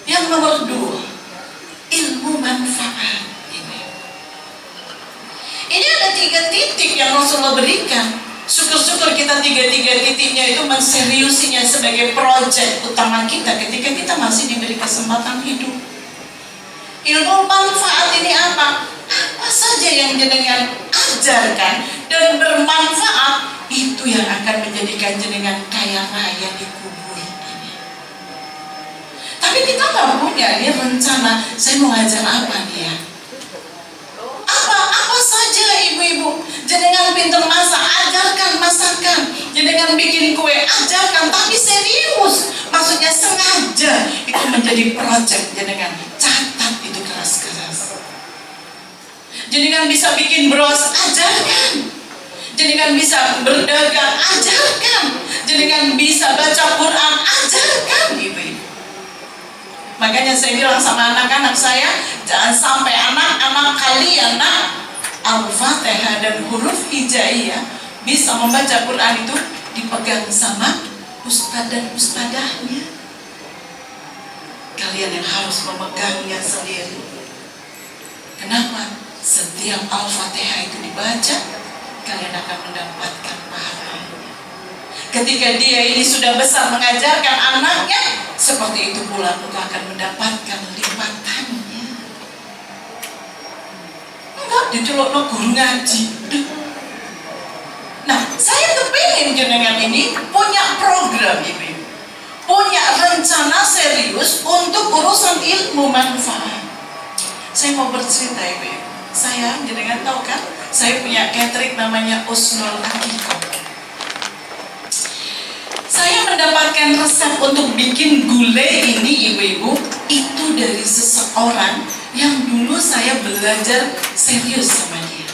Yang nomor 2, ilmu manfaat. Ini ada 3 titik yang Rasulullah berikan. Syukur-syukur kita 3 titiknya itu menseriusinya sebagai proyek utama kita ketika kita masih diberi kesempatan hidup. Ilmu manfaat ini apa? Apa saja yang jenengan ajarkan dan bermanfaat, itu yang akan menjadikan jenengan kaya raya di kubur ini. Tapi kita nggak punya ini rencana, saya mau ngajar apa nih ya? Apa saja ibu-ibu. Jenengan pintar masak, ajarkan masakan. Jenengan bikin kue, ajarkan. Tapi serius, maksudnya sengaja. Itu menjadi proyek jenengan. Catat itu keras-keras. Jenengan bisa bikin bros, ajarkan. Jenengan bisa berdagang, ajarkan. Jenengan bisa baca Quran, ajarkan ibu-ibu. Makanya saya bilang sama anak-anak saya, jangan sampai anak-anak kalian Al-Fatihah dan huruf hijaiyah bisa membaca Quran itu dipegang sama ustadz dan ustadahnya. Kalian yang harus memegangnya sendiri. Kenapa? Setiap Al-Fatihah itu dibaca, kalian akan mendapatkan pahalanya. Ketika dia ini sudah besar mengajarkan anaknya, seperti itu pula engkau akan mendapatkan lipatannya. Enggak dicelokno guru ngaji. Nah, saya kepingin jenengan ini punya program ini, punya rencana serius untuk urusan ilmu manfaat. Saya mau bercerita ibu. Saya jenengan tahu kan, saya punya catering namanya Usnul Akikoh. Saya mendapatkan resep untuk bikin gulai ini ibu-ibu itu dari seseorang yang dulu saya belajar serius sama dia.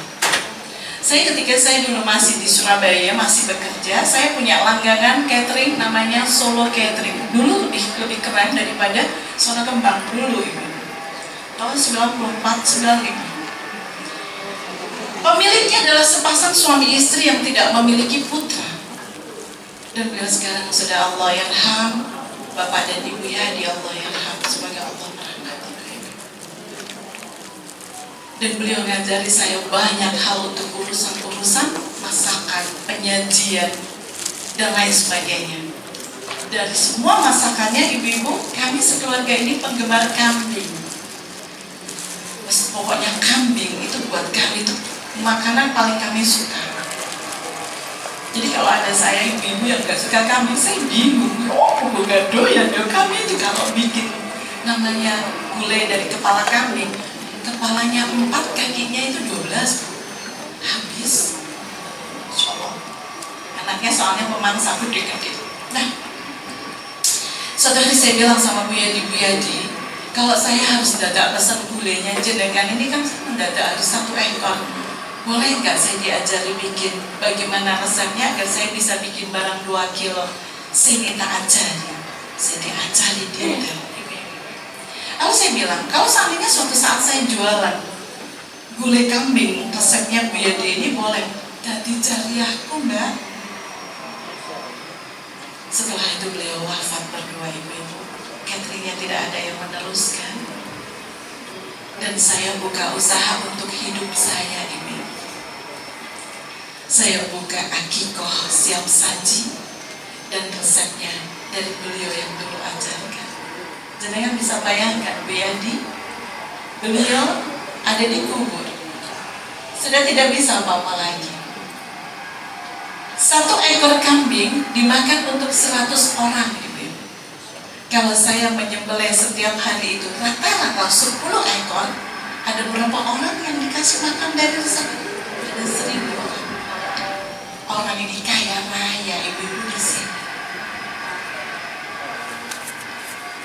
Ketika saya dulu masih di Surabaya, masih bekerja, saya punya langganan catering namanya Solo Catering. Dulu lebih keren daripada Sona Kembang dulu ibu. Tahun 94, 95. Pemiliknya adalah sepasang suami istri yang tidak memiliki putra. Dan beliau sekarang sudah Allah yarham, Bapak dan Ibu Yadi Allah yarham, semoga Allah merahmati beliau. Dan beliau ngajari saya banyak hal untuk urusan-urusan masakan, penyajian, dan lain sebagainya. Dari semua masakannya ibu-ibu, kami sekeluarga ini penggemar kambing. Pokoknya kambing itu buat kami itu makanan paling kami suka. Jadi kalau ada saya ibu-ibu yang gak suka kambing, saya bingung. Oh, bukan doyan ya kami itu kalau bikin namanya gulai dari kepala kambing. Kepalanya 4, kakinya itu 12. Habis. Insyaallah. Anaknya soalnya pemangsa gede gitu. Nah, suatu hari saya bilang sama Bu Yadi, kalau saya harus dadak pesan gulainya jenengan ini kan saya mendadak harus 1 ekor. Boleh nggak saya diajari bikin bagaimana resepnya agar saya bisa bikin barang 2 kilo? Saya minta ajari. Saya diajari dia. Lalu saya bilang, kalau seandainya suatu saat saya jualan gulai kambing, resepnya Bu Yadi ini boleh jadi jariahku Mbak. Setelah itu beliau wafat berdua ibu-ibu. Cateringnya tidak ada yang meneruskan. Dan saya buka usaha untuk hidup saya ibu. Saya buka akikoh siap saji dan resepnya dari beliau yang dulu ajarkan. Jenengan bisa bayangkan Bu Yadi, beliau ada di kubur, sudah tidak bisa apa-apa lagi. 1 ekor kambing dimakan untuk 100 orang ibu. Kalau saya menyembelih setiap hari itu rata-rata 10 ekor, ada berapa orang yang dikasih makan dari resep? Ada 1000 orang. Orang ini kaya raya ibu-ibu di sini.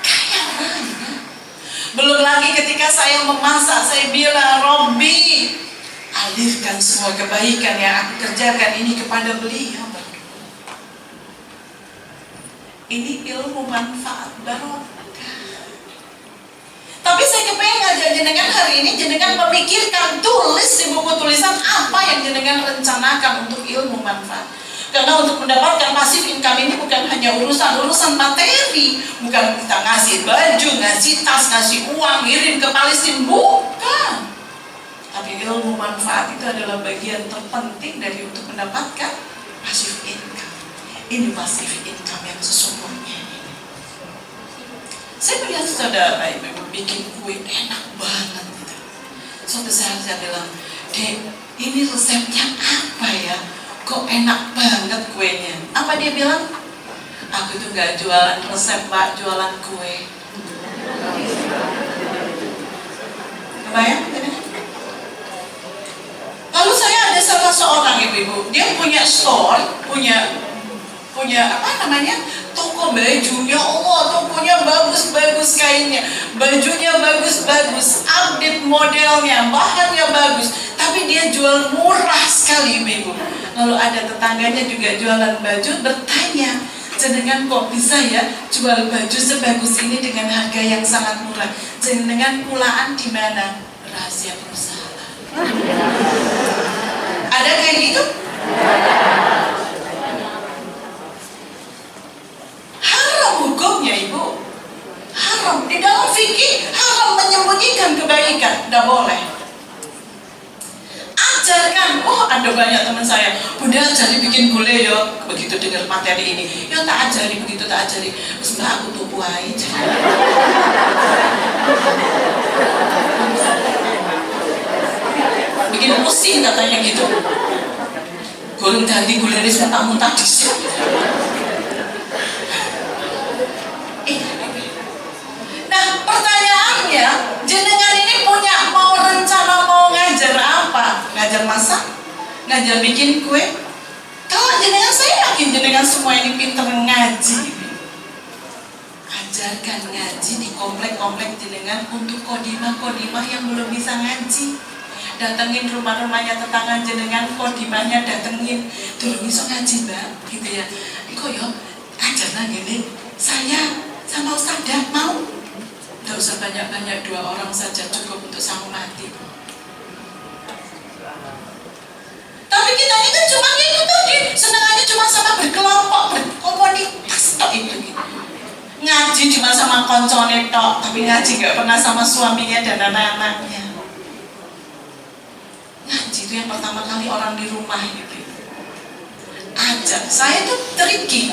Kaya raya. Belum lagi ketika saya memasak, saya bilang, Robbi, alirkan semua kebaikan yang aku kerjakan ini kepada beliau. Ini ilmu manfaat barokah. Tapi saya kepengen ngajak jenengan hari ini, jenengan memikirkan, tulis di buku tulisan apa yang jenengan rencanakan untuk ilmu manfaat. Karena untuk mendapatkan passive income ini bukan hanya urusan materi, bukan kita ngasih baju, ngasih tas, ngasih uang, ngirim ke Palestina, bukan. Tapi ilmu manfaat itu adalah bagian terpenting dari untuk mendapatkan passive income. Ini passive income yang sesungguhnya. Saya melihat saudara ibu bikin kue enak banget gitu. Suatu saat saya bilang, Dek, ini resepnya apa ya? Kok enak banget kuenya? Apa dia bilang? Aku itu gak jualan resep Pak, jualan kue. Kebayang? Lalu saya ada salah seorang ibu-ibu, dia punya store, punya apa namanya, toko baju. Ya Allah, tokonya bagus-bagus kainnya, bajunya bagus-bagus, update modelnya, bahannya bagus, tapi dia jual murah sekali ibu-ibu. Lalu ada tetangganya juga jualan baju, bertanya, jenengan kok bisa ya jual baju sebagus ini dengan harga yang sangat murah? Jenengan pulaan di mana? Rahasia perusahaan. Ada kayak gitu? Haram hukumnya ibu. Haram. Di dalam fikih haram menyembunyikan kebaikan. Tidak boleh. Ajarkan. Oh, ada banyak teman saya, Bunda ajari bikin gulai ya. Begitu dengar materi ini, ya tak ajari, begitu tak ajari. Terus Mbak aku tuh aja. Bikin pusing katanya gitu. Goreng ganti gulai muntah-muntah di sini. Nah, pertanyaannya, jenengan ini punya rencana mau ngajar apa? Ngajar masak? Ngajar bikin kue? Kalau jenengan, saya yakin jenengan semua ini pinter ngaji. Ajarkan ngaji di komplek-komplek jenengan untuk kodimah-kodimah yang belum bisa ngaji. Datengin rumah-rumahnya tetangga jenengan, kodimahnya datengin. Dulu bisa ngaji Mbak, gitu ya. Kok ya, ajaran gini, saya sama Ustazah mau? Tidak usah banyak-banyak, 2 orang saja cukup untuk sang mati. ngaji cuma sama koncone tok, tapi ngaji gak pernah sama suaminya dan anak-anaknya. Ngaji itu yang pertama kali orang di rumah gitu. Ajak, saya tuh tricky.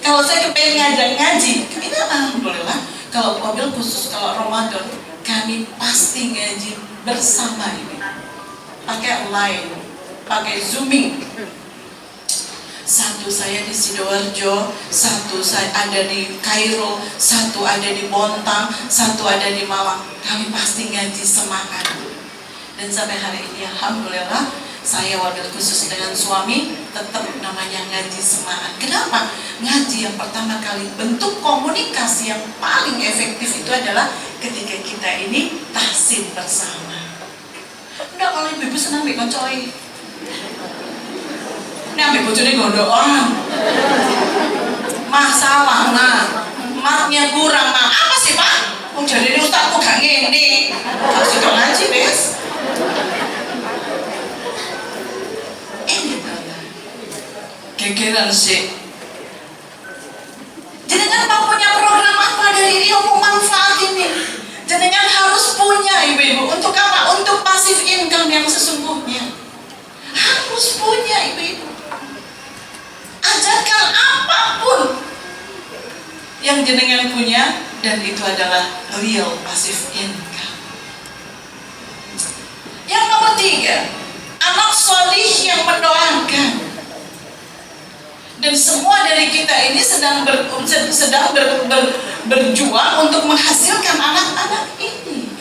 Kalau saya kepengen ngajak ngaji, kita alhamdulillah. Kalau mobil khusus kalau Ramadan, kami pasti ngaji bersama ini. Pakai line, pakai zooming. Satu saya di Sidoarjo, satu saya ada di Kairo, satu ada di Bontang, satu ada di Malang. Kami pasti ngaji semangat. Dan sampai hari ini alhamdulillah saya wabil khusus dengan suami tetap namanya ngaji semangat. Kenapa? Ngaji yang pertama kali bentuk komunikasi yang paling efektif itu adalah ketika kita ini tahsin bersama. Enggak, kalau ibu senang bikin coy. Ini ambil bojone gondokan. Masalah matnya kurang apa sih pak? Jadi ini ustadku gak ngene. Harus itu ngaji bes. Ini gegeran sih. Jenengan mau punya program apa dari ilmu manfaat ini? Jenengan harus punya ibu-ibu. Untuk apa? Untuk passive income yang sesungguhnya. Harus punya ibu-ibu. Ajarkan apapun yang jenengan punya, dan itu adalah real passive income. Yang nomor 3, anak solih yang mendoakan. Dan semua dari kita ini sedang berjuang untuk menghasilkan anak-anak ini.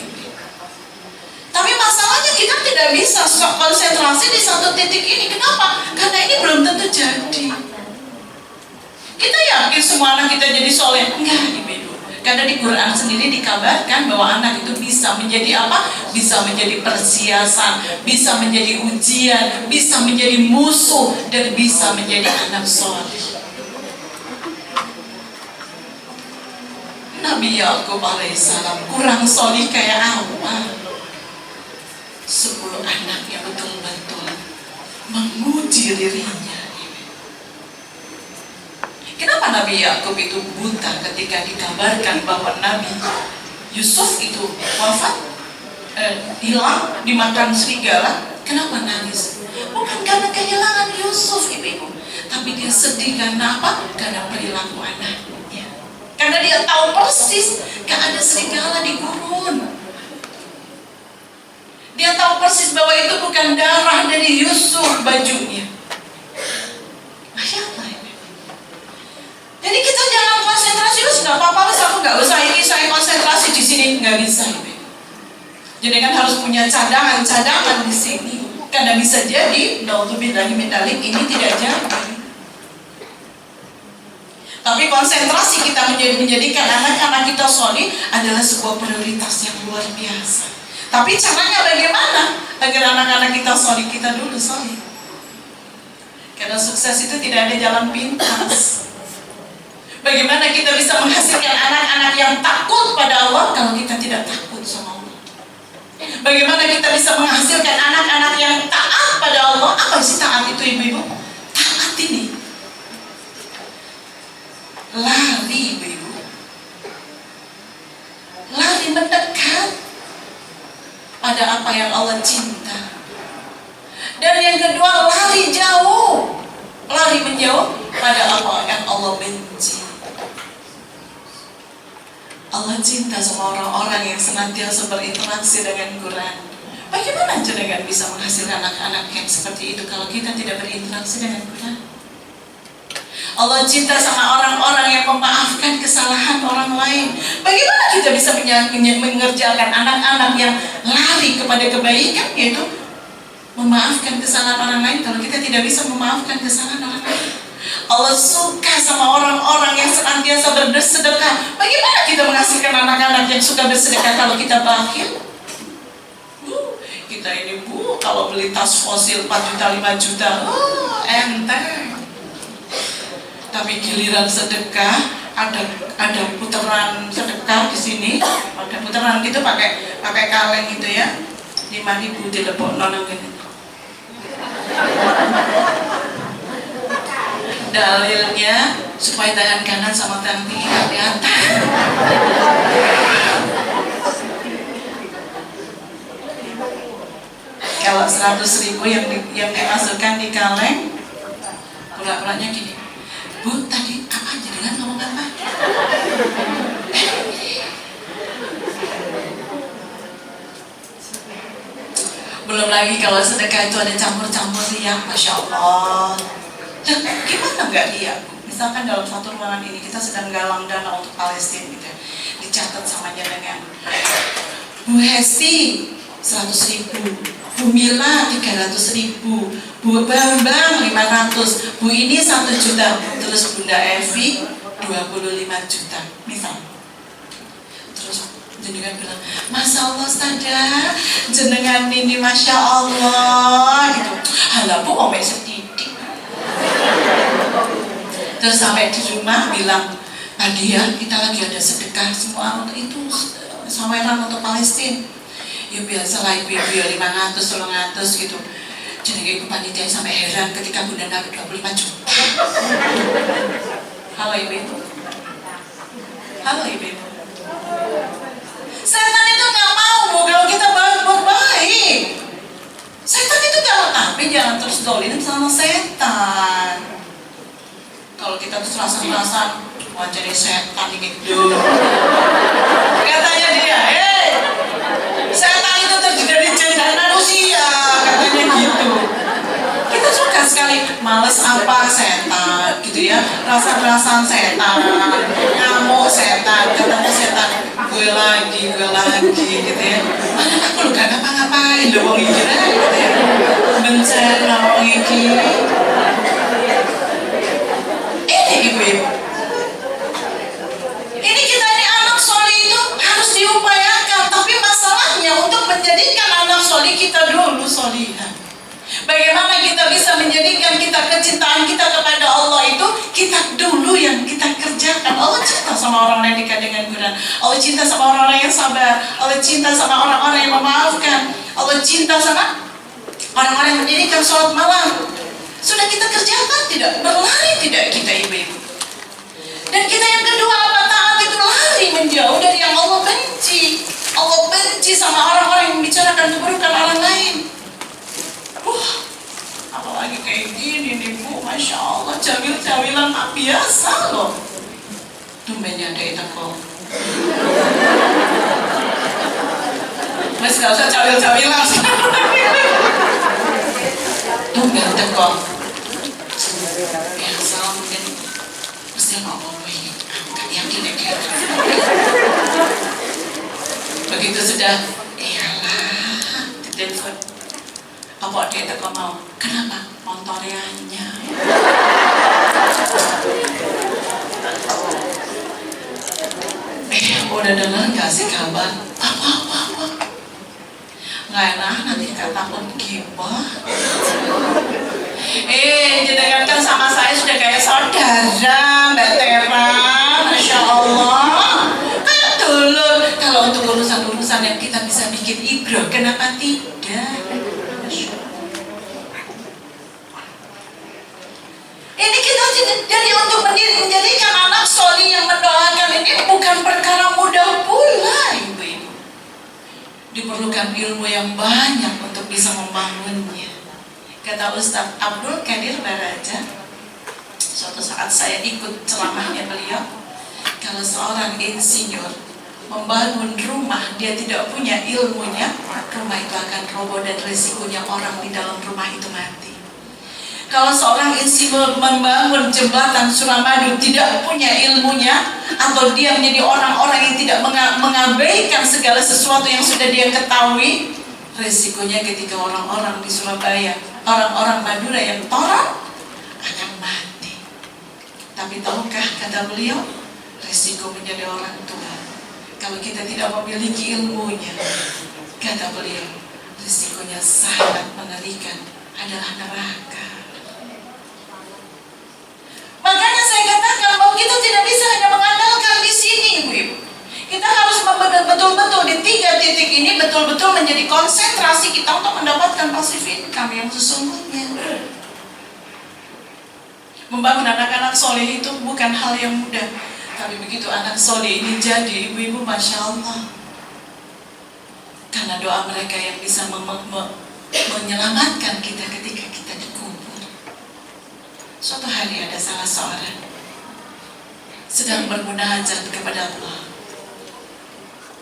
Tapi masalahnya kita tidak bisa konsentrasi di satu titik ini. Kenapa? Karena ini belum tentu jadi. Kita yakin semua anak kita jadi soleh? Enggak, ibu. Karena di Quran sendiri dikabarkan bahwa anak itu bisa menjadi apa? Bisa menjadi persiasan, bisa menjadi ujian, bisa menjadi musuh, dan bisa menjadi anak soleh. Nabi Yakub alaihissalam kurang soleh kayak apa? 10 anak yang betul-betul menguji dirinya. Kenapa Nabi Yakub itu buta ketika dikabarkan bahwa Nabi Yusuf itu wafat, hilang, dimakan serigala? Kenapa nangis? Bukan karena kehilangan Yusuf, ibu, tapi dia sedih karena apa? Karena perilaku anaknya. Karena dia tahu persis gak ada serigala di gurun. Dia tahu persis bahwa itu bukan darah dari Yusuf bajunya. Masya Allah. Jadi kita jangan konsentrasi, nggak apa-apa, aku nggak usah ini, saya konsentrasi di sini, nggak bisa. Jadi kan harus punya cadangan di sini, karena bisa jadi, naudzubillahi min dzalik, ini tidak jadi. Tapi konsentrasi kita menjadikan anak-anak kita soleh adalah sebuah prioritas yang luar biasa. Tapi caranya bagaimana agar anak-anak kita soleh? Kita dulu soleh. Karena sukses itu tidak ada jalan pintas. Bagaimana kita bisa menghasilkan anak-anak yang takut pada Allah kalau kita tidak takut sama Allah? Bagaimana kita bisa menghasilkan anak-anak yang taat pada Allah? Apa sih taat itu, ibu-ibu? Taat ini lari, ibu-ibu. Lari mendekat pada apa yang Allah cinta. Dan yang kedua, lari jauh. Lari menjauh pada apa yang Allah benci. Allah cinta sama orang-orang yang senantiasa berinteraksi dengan Quran. Bagaimana jenengan bisa menghasilkan anak-anak yang seperti itu kalau kita tidak berinteraksi dengan Quran? Allah cinta sama orang-orang yang memaafkan kesalahan orang lain. Bagaimana kita bisa mengerjakan anak-anak yang lari kepada kebaikan, yaitu memaafkan kesalahan orang lain, kalau kita tidak bisa memaafkan kesalahan orang lain? Allah suka sama orang-orang yang senantiasa bersedekah. Bagaimana kita menghasilkan anak-anak yang suka bersedekah kalau kita bakhil? Kita ini kalau beli tas fosil 4 juta 5 juta, enteng. Tapi giliran sedekah, ada putaran sedekah di sini, ada putaran gitu pakai kaleng gitu ya, 5.000 dilepok nonong gini. Dalilnya supaya tangan kanan sama tangan kiri nggak kelihatan. Kalau 100.000 yang dimasukkan di kaleng, pura-puranya gini, Bu, tadi apa jenengan ngomong apa? Belum lagi kalau sedekah itu ada campur-campur riak, Masya Allah. Dan gimana nggak riak? Misalkan dalam satu ruangan ini kita sedang galang dana untuk Palestina gitu, dicatat samanya dengan Bu Hesti 100.000, Bu Mila 300.000, Bu Bambang 500, Bu ini 1 juta, terus Bunda Evi 25 juta, misal. Terus jenengan bilang, Masya Allah Ustazah, jenengan ini Masya Allah gitu. Halah Bu, omek sedikit. Terus sampai di rumah bilang, Nadia, kita lagi ada sedekah semua untuk itu, saweran untuk Palestina. Ya biasalah ibu-ibu ya 500, 300 gitu. Jadi ibu panitia sampai heran ketika Bunda naruh 25 juta. Halo ibu-ibu. Halo ibu-ibu. Setan itu nggak mau Bu kalau kita berbuat baik. Setan itu nggak mau, tapi jangan terus dolin sama setan. Kalau kita terus rasa-rasa wah jadi setan gitu. Katanya dia, setan itu terdiri dari jin dan manusia, katanya gitu. Kita suka sekali males apa setan gitu ya, rasa-rasaan setan, ngamuk setan, katanya setan, gue lagi gitu ya. Mana aku lu gak ngapa-ngapain lo wong iki gitu ya. Bencet wong iki. Ini ibu-ibu. Ini kita ini anak soleh itu harus diupayakan, tapi masalahnya untuk menjadikan anak soleh kita dulu solihah. Bagaimana kita bisa menjadikan kecintaan kita kepada Allah itu kita dulu yang kita kerjakan. Allah cinta sama orang-orang yang dekat dengan Quran. Allah cinta sama orang-orang yang sabar. Allah cinta sama orang-orang yang memaafkan. Allah cinta sama orang-orang yang menjadikan sholat malam. Sudah kita kerjakan tidak? Berlari tidak kita ibu-ibu? Dan kita yang kedua apa? Taat itu lari menjauh dari yang Allah benci. Allah benci sama orang-orang yang membicarakan keburukan orang lain. Apalagi kayak gini nih Bu, Masya Allah, cawil-cawilan tak biasa loh. Tumbennya ada itu kok. Mas gak usah cawil-cawilan sekarang. Tumben teko. Biasa mungkin mesti ngomong ini, gak yakin ya kayak. Begitu sudah, iyalah, ditelepon. Apa dia teko mau? Kenapa? Montoriannya. Udah dengar gak sih kabar? Apa? Nggak enak nanti takut gibah. Jenengan sama saya sudah kayak saudara, Mbak Tera, Masya Allah. Kayak dulu. Kalau untuk urusan-urusan yang kita bisa bikin ibrah, kenapa tidak? Ini kita jadi untuk menjadikan anak soli yang mendoakan ini bukan perkara mudah pula, ibu-ibu. Diperlukan ilmu yang banyak untuk bisa membangunnya. Kata Ustaz Abdul Qadir Baraja, suatu saat saya ikut ceramahnya beliau, kalau seorang insinyur membangun rumah, dia tidak punya ilmunya, rumah itu akan roboh dan risikonya orang di dalam rumah itu mati. Kalau seorang insinyur membangun jembatan Suramadu tidak punya ilmunya, atau dia menjadi orang-orang yang tidak mengabaikan segala sesuatu yang sudah dia ketahui, resikonya ketika orang-orang di Surabaya, orang-orang Madura yang torak akan mati. Tapi tahukah, kata beliau, resiko menjadi orang tua kalau kita tidak memiliki ilmunya, kata beliau, resikonya sangat mengerikan, adalah neraka. Makanya saya katakan bahwa kita tidak bisa hanya mengandalkan di sini, ibu-ibu. Kita harus betul-betul di 3 titik ini betul-betul menjadi konsentrasi kita untuk mendapatkan passive income yang sesungguhnya. Membangun anak-anak soleh itu bukan hal yang mudah. Tapi begitu anak soleh ini jadi, ibu-ibu, Masya Allah. Karena doa mereka yang bisa menyelamatkan kita ketika kita dikubur. Suatu hari ada salah seorang sedang bermunajat kepada Allah.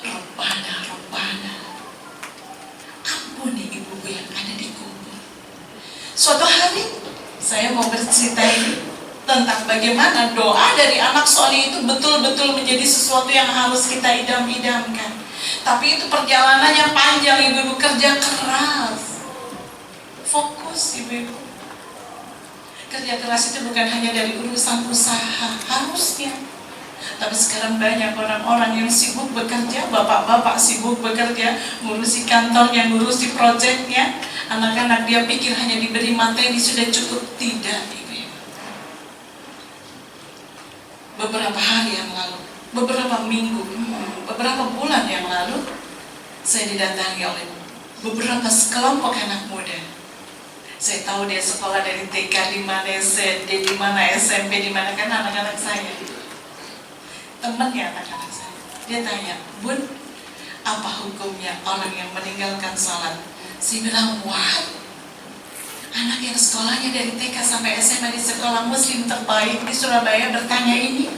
Rabbana, Rabbana, ampuni ibuku yang ada di kubur. Suatu hari saya mau bercerita ini tentang bagaimana doa dari anak soleh itu betul-betul menjadi sesuatu yang harus kita idam-idamkan. Tapi itu perjalanannya panjang, ibu-ibu, kerja keras. Fokus, ibu-ibu. Kerja keras itu bukan hanya dari urusan usaha, harusnya. Tapi sekarang banyak orang-orang yang sibuk bekerja, bapak-bapak sibuk bekerja, ngurusi kantornya, ngurusi proyeknya. Anak-anak dia pikir hanya diberi materi sudah cukup. Tidak, ibu. Beberapa hari yang lalu, beberapa minggu, beberapa bulan yang lalu, saya didatangi oleh beberapa sekelompok anak muda. Saya tahu dia sekolah dari TK di mana, SD di mana, SMP di mana, kan anak-anak saya. Temannya anak-anak saya. Dia tanya, Bun, apa hukumnya orang yang meninggalkan sholat? Saya bilang, wah, anak yang sekolahnya dari TK sampai SMA di sekolah muslim terbaik di Surabaya bertanya ini.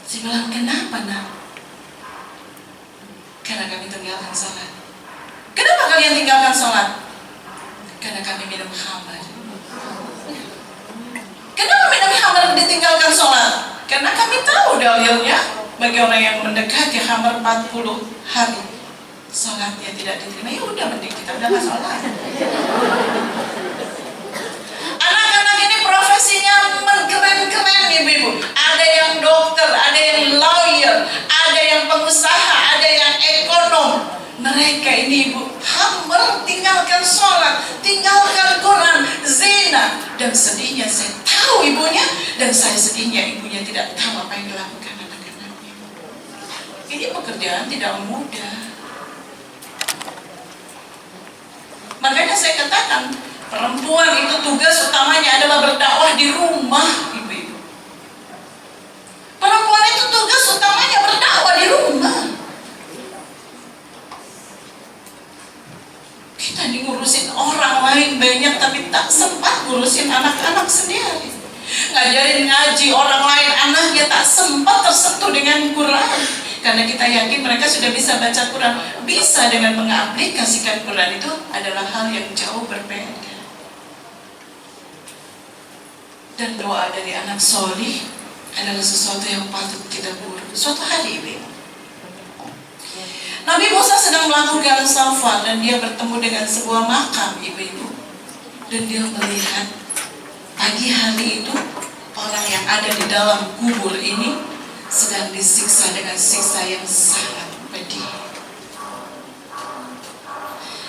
Saya bilang, kenapa nak? Karena kami tinggalkan sholat. Kenapa kalian tinggalkan sholat? Karena kami minum khamar. Kenapa minum khamar ditinggalkan sholat? Karena kami tahu dalilnya bagi orang yang mendekati khamar 40 hari sholatnya tidak diterima. Ya udah, mending kita udah gak sholat. Anak-anak ini profesinya keren-keren, ibu-ibu. Ada yang dokter, ada yang lawyer, ada yang pengusaha, ada yang ekonom. Mereka ini, ibu, hampir tinggalkan sholat, tinggalkan Quran, zina. Dan sedihnya saya tahu ibunya, dan saya sedihnya ibunya tidak tahu apa yang dilakukan anak-anaknya. Ini pekerjaan tidak mudah. Makanya saya katakan, perempuan itu tugas utamanya adalah berdakwah di rumah, ibu-ibu. Perempuan itu tugas utamanya berdakwah di rumah. Kita ngurusin orang lain banyak, tapi tak sempat ngurusin anak-anak sendiri. Ngajarin ngaji orang lain, anaknya tak sempat tersentuh dengan Quran. Karena kita yakin mereka sudah bisa baca Quran, bisa dengan mengaplikasikan Quran, itu adalah hal yang jauh berbeda. Dan doa dari anak solih adalah sesuatu yang patut kita buru. Suatu hari, ibu, Nabi Musa sedang melakukan safar dan dia bertemu dengan sebuah makam, ibu-ibu. Dan dia melihat pagi hari itu orang yang ada di dalam kubur ini sedang disiksa dengan siksa yang sangat pedih.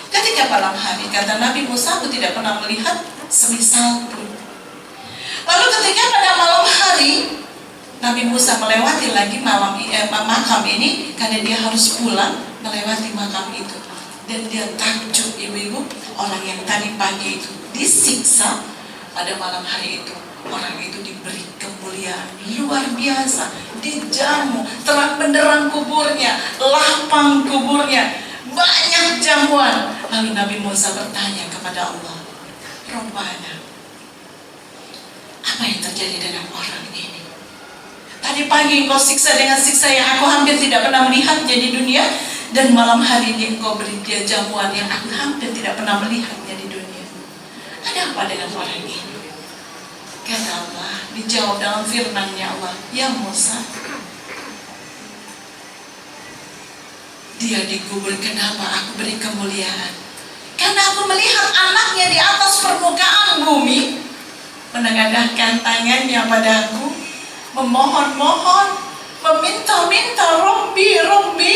Ketika malam hari, kata Nabi Musa, aku tidak pernah melihat semisal pun. Lalu ketika pada malam hari, Nabi Musa melewati lagi makam ini, karena dia harus pulang melewati makam itu. Dan dia takjub, ibu-ibu, orang yang tadi pagi itu disiksa, pada malam hari itu orang itu diberi kemuliaan luar biasa, dijamu, terang benderang kuburnya, lapang kuburnya, banyak jamuan. Lalu Nabi Musa bertanya kepada Allah, Rabbana, apa yang terjadi dengan orang ini? Tadi pagi engkau siksa dengan siksa yang aku hampir tidak pernah melihatnya di dunia, dan malam hari ini engkau beri dia jamuan yang aku hampir tidak pernah melihatnya di dunia. Ada apa dengan orang ini? Kata Allah, dijawab dalam firman-Nya Allah, ya Musa, dia dikubur, kenapa aku beri kemuliaan? Karena aku melihat anaknya di atas permukaan bumi, menengadahkan tangannya padaku, memohon-mohon, meminta-minta, Rabbi, Rabbi,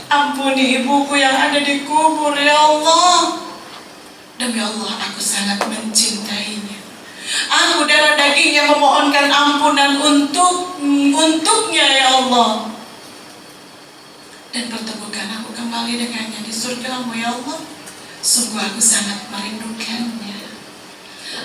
ampuni ibuku yang ada di kubur, ya Allah. Demi Allah, aku sangat mencintainya. Aku darah dagingnya memohonkan ampunan untuknya, ya Allah. Dan pertemukan aku kembali dengannya di surga-Mu, ya Allah. Sungguh aku sangat merindukannya.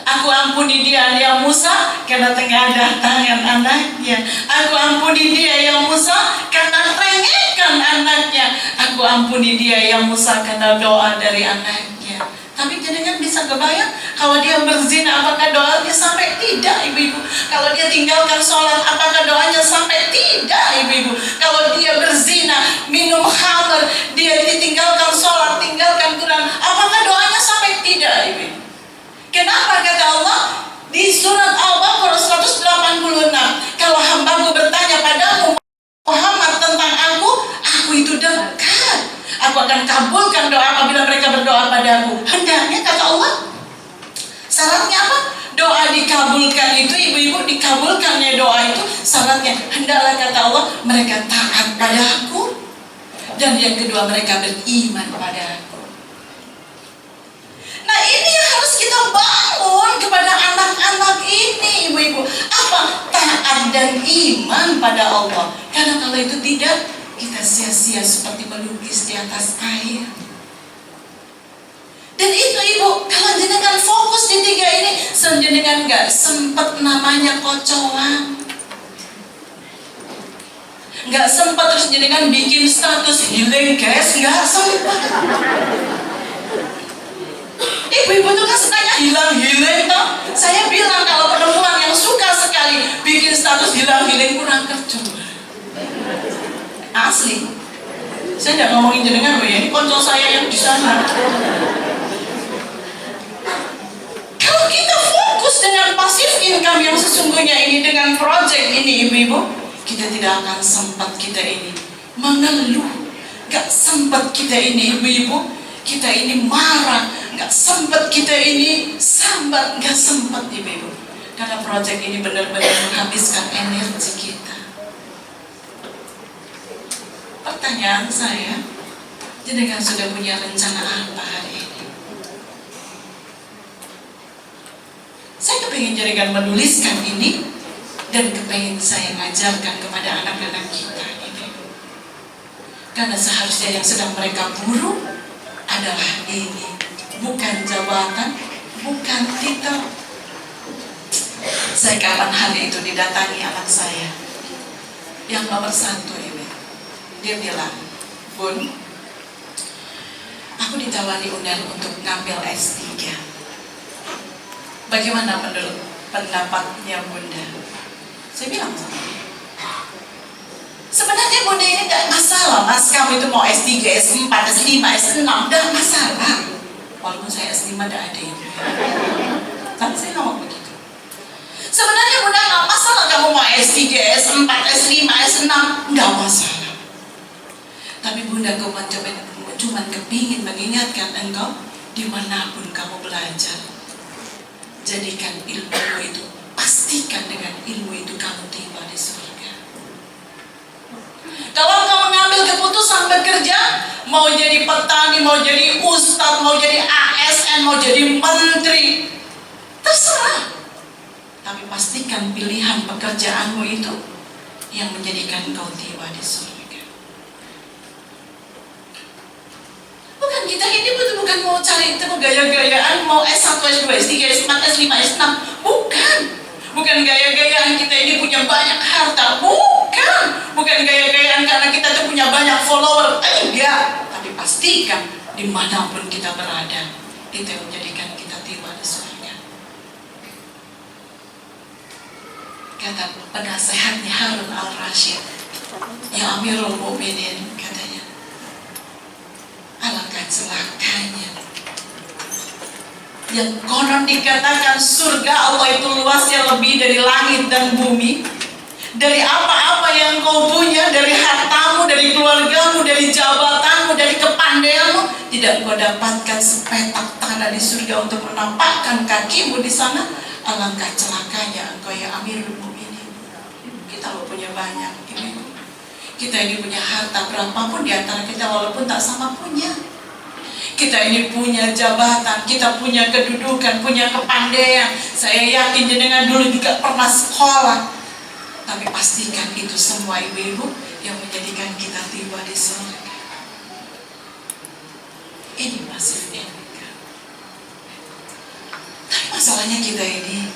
Aku ampuni dia ya Musa karena tengadah tangan anaknya. Aku ampuni dia ya Musa karena rengekkan anaknya. Aku ampuni dia ya Musa karena doa dari anaknya. Tapi jenengan bisa kebayang kalau dia berzina apakah doanya sampai? Tidak, ibu-ibu. Kalau dia tinggalkan sholat apakah doanya sampai? Tidak, ibu-ibu. Kalau dia berzina, minum khamr, dia ditinggalkan sholat, tinggalkan Quran, apakah doanya sampai? Tidak, ibu-ibu. Kenapa kata Allah di surat Al-Baqarah 186, kalau hambaku bertanya padamu Muhammad tentang aku itu dekat. Aku akan kabulkan doa apabila mereka berdoa padaku. Hendaknya kata Allah, syaratnya apa? Doa dikabulkan itu, ibu-ibu, dikabulkannya doa itu syaratnya hendaklah kata Allah mereka taat pada aku, dan yang kedua mereka beriman pada aku. Nah ini yang harus kita bangun kepada anak-anak ini, ibu-ibu. Apa? Taat dan iman pada Allah. Karena kalau itu tidak, kita sia-sia seperti melukis di atas air. Dan itu ibu, kalau jenengan fokus di tiga ini, jenengan gak sempat namanya kocoan, gak sempat terus jenengan bikin status healing guys, gak sempat. Ibu-ibu tuh kan sukanya hilang-hilang toh. Saya bilang kalau perempuan yang suka sekali bikin status hilang-hilang kurang kerja. Asli. Saya tidak ngomongin jenengan loh ya, ini konco saya yang di sana. Kalau kita fokus dengan passive income yang sesungguhnya ini, dengan project ini ibu-ibu, kita tidak akan sempat kita ini mengeluh. Gak sempat kita ini ibu-ibu, kita ini marah. Gak sempat kita ini sambat, gak sempat ibu-ibu. Karena project ini benar-benar menghabiskan energi kita. Pertanyaan saya, jenengan sudah punya rencana apa hari ini? Saya kepengen jenengan menuliskan ini dan kepengen saya ngajarkan kepada anak-anak kita ini. Karena seharusnya yang sedang mereka buru adalah ini, bukan jabatan, bukan titel. Saya kapan hari itu didatangi anak saya yang nomor 1 ini. Dia bilang, Bun, aku ditawari undang untuk ngambil S3. Bagaimana menurut pendapatnya Bunda? Saya bilang sama dia, sebenarnya Bunda ini tidak masalah mas, kamu itu mau S3, S4, S5, S6, tidak masalah. Walaupun saya S5 tidak ada itu. Tapi saya ngomong begitu. Sebenarnya Bunda tidak masalah kamu mau S3, S4, S5, S6, tidak masalah. Tapi Bunda cuma kepingin mengingatkan engkau dimanapun kamu belajar, jadikan ilmu itu, pastikan dengan ilmu itu kamu tiba di surga. Kalau engkau mengambil keputusan bekerja, mau jadi petani, mau jadi ustadz, mau jadi ASN, mau jadi menteri, terserah. Tapi pastikan pilihan pekerjaanmu itu yang menjadikan engkau tiba di surga. Bukan kita ini bukan mau cari itu gaya-gayaan, mau S1, S2, S3, S4, S5, S6. Bukan gaya-gayaan kita ini punya banyak harta. Bukan gaya-gayaan karena kita tuh punya banyak follower. Enggak. Tapi pastikan dimanapun kita berada, itu yang menjadikan kita tiba di surga. Kata penasehatnya Harun al-Rashid, ya Amirul Mukminin, katanya, alangkah celakanya yang konon dikatakan surga Allah itu luasnya lebih dari langit dan bumi, dari apa-apa yang kau punya, dari hartamu, dari keluargamu, dari jabatanmu, dari kepandaianmu, tidak kau dapatkan sepetak tanah di surga untuk menampakkan kakimu di sana. Alangkah celakanya engkau ya Amirul Mukminin. Kita lo punya banyak ini. Kita ini punya harta berapapun di antara kita, walaupun tak sama punya. Kita ini punya jabatan, kita punya kedudukan, punya kepandaian. Saya yakin jenengan dulu juga pernah sekolah. Tapi pastikan itu semua ibu-ibu yang menjadikan kita tiba di surga. Ini masih income. Tapi masalahnya kita ini,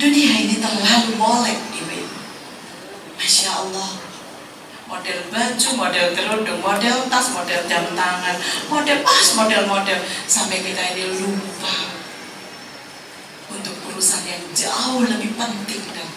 dunia ini terlalu molek, Ibu. Masya Allah. Model baju, model kerudung, model tas, model jam tangan, model model sampai kita ini lupa untuk urusan yang jauh lebih penting dan